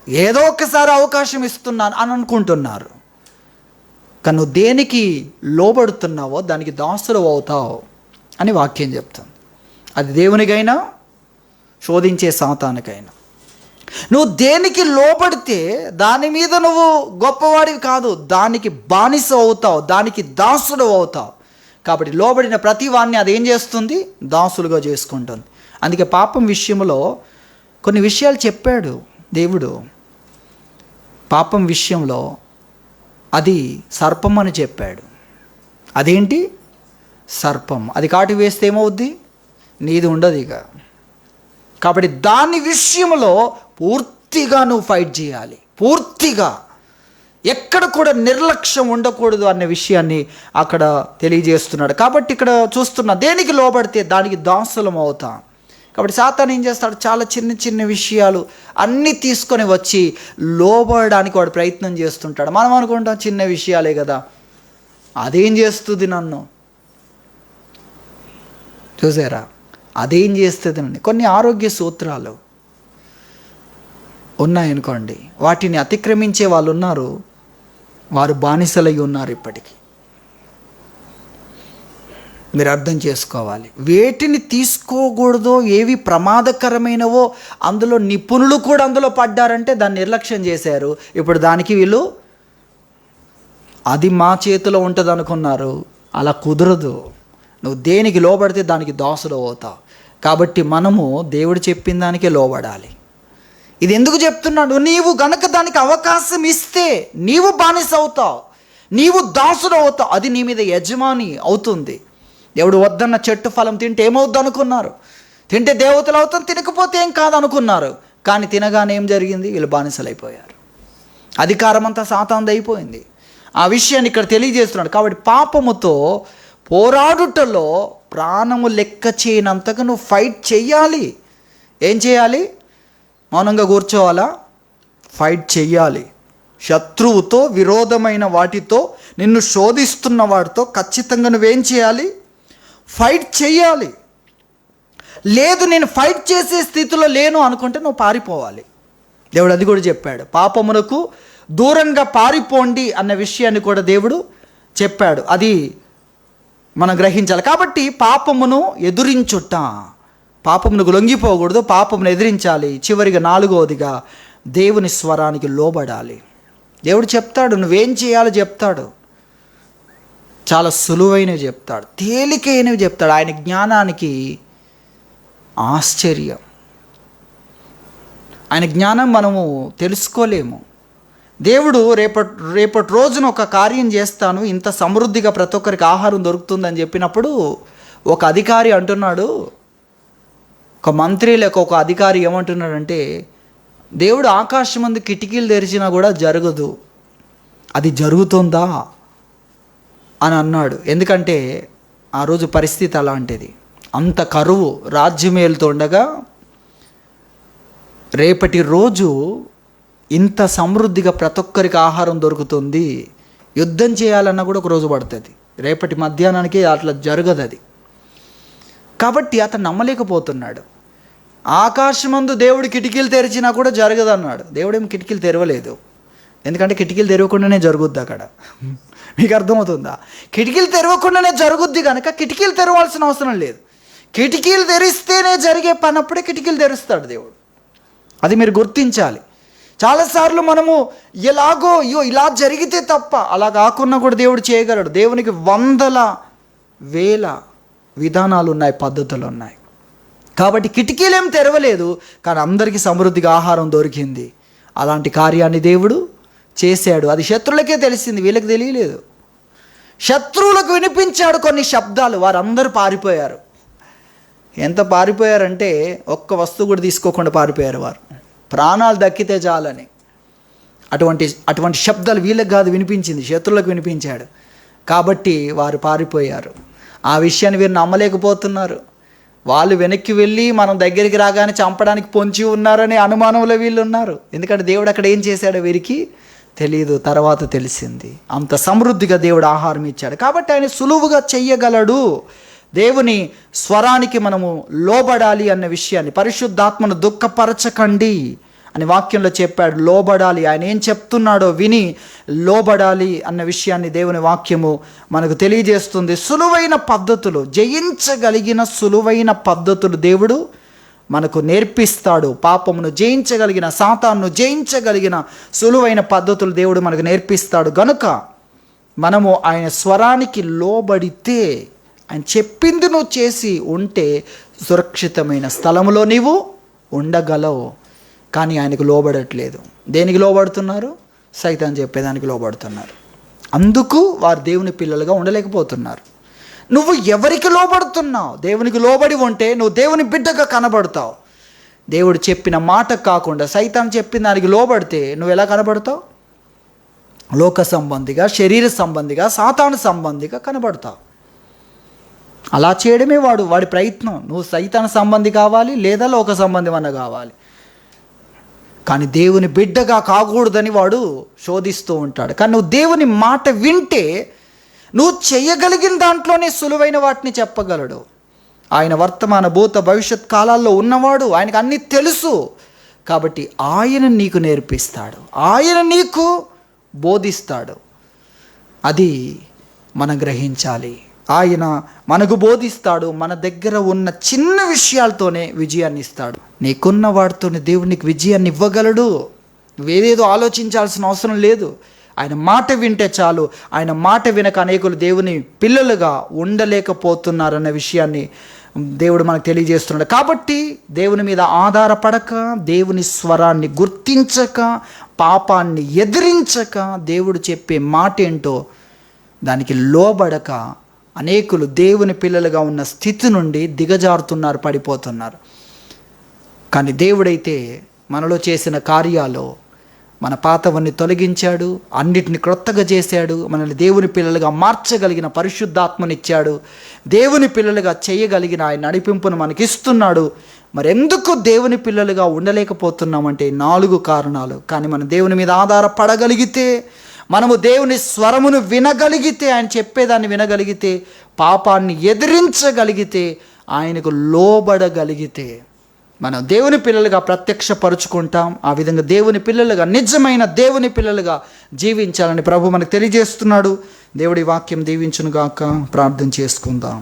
ఏదో ఒకసారి అవకాశం ఇస్తున్నాను అని అనుకుంటున్నారు. కానీ నువ్వు దేనికి లోబడుతున్నావో దానికి దాసులు అవుతావు అని వాక్యం చెప్తుంది. అది దేవునికైనా శోధించే సాతానికైనా. నువ్వు దేనికి లోబడితే దాని మీద నువ్వు గొప్పవాడివి కాదు, దానికి బానిస అవుతావు, దానికి దాసుడు అవుతావు. కాబట్టి లోబడిన ప్రతి వాడిని అదేం చేస్తుంది? దాసులుగా చేసుకుంటుంది. అందుకే పాపం విషయంలో కొన్ని విషయాలు చెప్పాడు దేవుడు. పాపం విషయంలో అది సర్పం అని చెప్పాడు. అదేంటి? సర్పం. అది కాటు వేస్తే ఏమవుద్ది? నీది ఉండదు ఇక. కాబట్టి దాని విషయంలో పూర్తిగా నువ్వు ఫైట్ చేయాలి. పూర్తిగా ఎక్కడ కూడా నిర్లక్ష్యం ఉండకూడదు అనే విషయాన్ని అక్కడ తెలియజేస్తున్నాడు. కాబట్టి ఇక్కడ చూస్తున్నా, దేనికి లోబడితే దానికి దాసులం అవుతాం. కాబట్టి సాతాను ఏం చేస్తాడు? చాలా చిన్న చిన్న విషయాలు అన్నీ తీసుకొని వచ్చి లోబడడానికి వాడు ప్రయత్నం చేస్తుంటాడు. మనం అనుకుంటాం చిన్న విషయాలే కదా, అదేం చేస్తుంది నన్ను, చూసారా, అదేం చేస్తుంది నన్ను. కొన్ని ఆరోగ్య సూత్రాలు ఉన్నాయనుకోండి, వాటిని అతిక్రమించే వాళ్ళు ఉన్నారు, వారు బానిసలై ఉన్నారు ఇప్పటికీ. మీరు అర్థం చేసుకోవాలి. వేటిని తీసుకోకూడదో, ఏవి ప్రమాదకరమైనవో అందులో నిపుణులు కూడా అందులో పడ్డారంటే దాన్ని నిర్లక్ష్యం చేశారు. ఇప్పుడు దానికి వీళ్ళు అది మా చేతిలో ఉంటుంది అనుకున్నారు. అలా కుదరదు. నువ్వు దేనికి లోబడితే దానికి దాసుడు అవుతావు. కాబట్టి మనము దేవుడు చెప్పిన దానికే లోబడాలి. ఇది ఎందుకు చెప్తున్నాడు? నీవు గనక దానికి అవకాశం ఇస్తే నీవు బానిస అవుతావు, నీవు దాసుడు అవుతావు. అది నీ మీద యజమాని అవుతుంది. దేవుడు వద్దన్న చెట్టు ఫలం తింటే ఏమవుద్దు అనుకున్నారు? తింటే దేవతలు అవుతాం, తినకపోతే ఏం కాదు అనుకున్నారు. కానీ తినగానే ఏం జరిగింది? వీళ్ళు బానిసలైపోయారు. అధికారం అంతా సాతానుది అయిపోయింది. ఆ విషయాన్ని ఇక్కడ తెలియజేస్తున్నాడు. కాబట్టి పాపముతో పోరాడుటలో ప్రాణము లెక్క చేయనంతగా నువ్వు ఫైట్ చెయ్యాలి. ఏం చేయాలి? మౌనంగా కూర్చోవాలా? ఫైట్ చెయ్యాలి. శత్రువుతో, విరోధమైన వాటితో, నిన్ను శోధిస్తున్న వాటితో ఖచ్చితంగా నువ్వేం చేయాలి? ఫైట్ చెయ్యాలి. లేదు నేను ఫైట్ చేసే స్థితిలో లేను అనుకుంటే నువ్వు పారిపోవాలి. దేవుడు అది కూడా చెప్పాడు. పాపమునకు దూరంగా పారిపోండి అన్న విషయాన్ని కూడా దేవుడు చెప్పాడు. అది మనం గ్రహించాలి. కాబట్టి పాపమును ఎదురించుట, పాపమునకు లొంగిపోకూడదు, పాపమును ఎదిరించాలి. చివరిగా 4వదిగా దేవుని స్వరానికి లోబడాలి. దేవుడు చెప్తాడు, నువ్వేం చేయాలో చెప్తాడు. చాలా సులువైనవి చెప్తాడు, తేలికైనవి చెప్తాడు. ఆయన జ్ఞానానికి ఆశ్చర్యం. ఆయన జ్ఞానం మనము తెలుసుకోలేము. దేవుడు రేపటి రోజున ఒక కార్యం చేస్తాను, ఇంత సమృద్ధిగా ప్రతి ఒక్కరికి ఆహారం దొరుకుతుందని చెప్పినప్పుడు ఒక అధికారి అంటున్నాడు, ఒక మంత్రి లేక ఒక అధికారి ఏమంటున్నాడంటే, దేవుడు ఆకాశం మందు కిటికీలు తెరిచినా కూడా జరగదు, అది జరుగుతుందా అని అన్నాడు. ఎందుకంటే ఆ రోజు పరిస్థితి అలాంటిది. అంత కరువు రాజ్యమేలుతుండగా రేపటి రోజు ఇంత సమృద్ధిగా ప్రతి ఒక్కరికి ఆహారం దొరుకుతుంది, యుద్ధం చేయాలన్నా కూడా ఒక రోజు పడుతుంది. రేపటి మధ్యాహ్నానికి అట్లా జరగదు అది. కాబట్టి అతను నమ్మలేకపోతున్నాడు. ఆకాశమందు దేవుడు కిటికీలు తెరిచినా కూడా జరగదు అన్నాడు. దేవుడేం కిటికీలు తెరవలేదు, ఎందుకంటే కిటికీలు తెరవకుండానే జరుగుద్ది అక్కడ. మీకు అర్థమవుతుందా? కిటికీలు తెరవకుండానే జరుగుద్ది కనుక కిటికీలు తెరవాల్సిన అవసరం లేదు. కిటికీలు తెరిస్తేనే జరిగే పని అప్పుడే కిటికీలు తెరుస్తాడు దేవుడు. అది మీరు గుర్తించాలి. చాలాసార్లు మనము ఎలాగో ఇలా జరిగితే తప్ప, అలా కాకుండా కూడా దేవుడు చేయగలడు. దేవునికి 100,000 విధానాలు ఉన్నాయి, పద్ధతులు ఉన్నాయి. కాబట్టి కిటికీలేం తెరవలేదు, కానీ అందరికీ సమృద్ధిగా ఆహారం దొరికింది. అలాంటి కార్యాన్ని దేవుడు చేశాడు. అది శత్రువులకే తెలిసింది, వీళ్ళకి తెలియలేదు. శత్రువులకు వినిపించాడు కొన్ని శబ్దాలు, వారందరూ పారిపోయారు. ఎంత పారిపోయారంటే ఒక్క వస్తువు కూడా తీసుకోకుండా పారిపోయారు వారు, ప్రాణాలు దక్కితే చాలని. అటువంటి శబ్దాలు వీళ్ళకి కాదు వినిపించింది, శత్రువులకు వినిపించాడు. కాబట్టి వారు పారిపోయారు. ఆ విషయాన్ని వీరు నమ్మలేకపోతున్నారు. వాళ్ళు వెనక్కి వెళ్ళి మనం దగ్గరికి రాగానే చంపడానికి పొంచి ఉన్నారనే అనుమానంలో వీళ్ళు ఉన్నారు. ఎందుకంటే దేవుడు అక్కడ ఏం చేశాడో వీరికి తెలియదు, తర్వాత తెలిసింది. అంత సమృద్ధిగా దేవుడు ఆహారం ఇచ్చాడు. కాబట్టి ఆయన సులువుగా చెయ్యగలడు. దేవుని స్వరానికి మనము లోబడాలి అన్న విషయాన్ని, పరిశుద్ధాత్మను దుఃఖపరచకండి అని వాక్యంలో చెప్పాడు. లోబడాలి, ఆయన ఏం చెప్తున్నాడో విని లోబడాలి అన్న విషయాన్ని దేవుని వాక్యము మనకు తెలియజేస్తుంది. సులువైన పద్ధతులు, జయించగలిగిన సులువైన పద్ధతులు దేవుడు మనకు నేర్పిస్తాడు. పాపమును జయించగలిగిన, సాతానును జయించగలిగిన సులువైన పద్ధతులు దేవుడు మనకు నేర్పిస్తాడు. గనుక మనము ఆయన స్వరానికి లోబడితే, ఆయన చెప్పింది నువ్వు చేసి ఉంటే సురక్షితమైన స్థలంలో నీవు ఉండగలవు. కానీ ఆయనకు లోబడట్లేదు. దేనికి లోబడుతున్నారు? సైతాన్ చెప్పేదానికి లోబడుతున్నారు. అందుకు వారు దేవుని పిల్లలుగా ఉండలేకపోతున్నారు. నువ్వు ఎవరికి లోబడుతున్నావు? దేవునికి లోబడి ఉంటే నువ్వు దేవుని బిడ్డగా కనబడతావు. దేవుడు చెప్పిన మాట కాకుండా సైతాన్ చెప్పిన దానికి లోబడితే నువ్వు ఎలా కనబడతావు? లోక సంబంధిగా, శరీర సంబంధిగా, సాతాను సంబంధిగా కనబడతావు. అలా చేయడమే వాడి ప్రయత్నం. నువ్వు సైతాను సంబంధి కావాలి, లేదా లోక సంబంధం అన్న కావాలి. కానీ దేవుని బిడ్డగా కాకూడదని వాడు శోధిస్తూ ఉంటాడు. కానీ నువ్వు దేవుని మాట వింటే నువ్వు చేయగలిగిన దాంట్లోనే సులువైన వాటిని చెప్పగలడు. ఆయన వర్తమాన, భూత, భవిష్యత్ కాలాల్లో ఉన్నవాడు. ఆయనకు అన్నీ తెలుసు. కాబట్టి ఆయన నీకు నేర్పిస్తాడు, ఆయన నీకు బోధిస్తాడు. అది మనం గ్రహించాలి. ఆయన మనకు బోధిస్తాడు. మన దగ్గర ఉన్న చిన్న విషయాలతోనే విజయాన్ని ఇస్తాడు. నీకున్న వాటితోనే దేవునికి విజయాన్ని ఇవ్వగలడు. నువ్వేదేదో ఆలోచించాల్సిన అవసరం లేదు. ఆయన మాట వింటే చాలు. ఆయన మాట వినక అనేకులు దేవుని పిల్లలుగా ఉండలేకపోతున్నారన్న విషయాన్ని దేవుడు మనకు తెలియజేస్తున్నాడు. కాబట్టి దేవుని మీద ఆధారపడక, దేవుని స్వరాన్ని గుర్తించక, పాపాన్ని ఎదిరించక, దేవుడు చెప్పే మాట ఏంటో దానికి లోబడక అనేకులు దేవుని పిల్లలుగా ఉన్న స్థితి నుండి దిగజారుతున్నారు, పడిపోతున్నారు. కానీ దేవుడైతే మనలో చేసిన కార్యాలు, మన పాతవన్నీ తొలగించాడు, అన్నిటిని క్రొత్తగా చేశాడు, మనల్ని దేవుని పిల్లలుగా మార్చగలిగిన పరిశుద్ధాత్మనిచ్చాడు, దేవుని పిల్లలుగా చేయగలిగిన ఆయన నడిపింపును మనకిస్తున్నాడు. మరెందుకు దేవుని పిల్లలుగా ఉండలేకపోతున్నామంటే 4 కారణాలు. కానీ మనం దేవుని మీద ఆధారపడగలిగితే, మనము దేవుని స్వరమును వినగలిగితే, ఆయన చెప్పేదాన్ని వినగలిగితే, పాపాన్ని ఎదిరించగలిగితే, ఆయనకు లోబడగలిగితే మనం దేవుని పిల్లలుగా ప్రత్యక్షపరుచుకుంటాం. ఆ విధంగా దేవుని పిల్లలుగా, నిజమైన దేవుని పిల్లలుగా జీవించాలని ప్రభు మనకు తెలియజేస్తున్నాడు. దేవుడి వాక్యం దీవించునుగాక. ప్రార్థన చేసుకుందాం.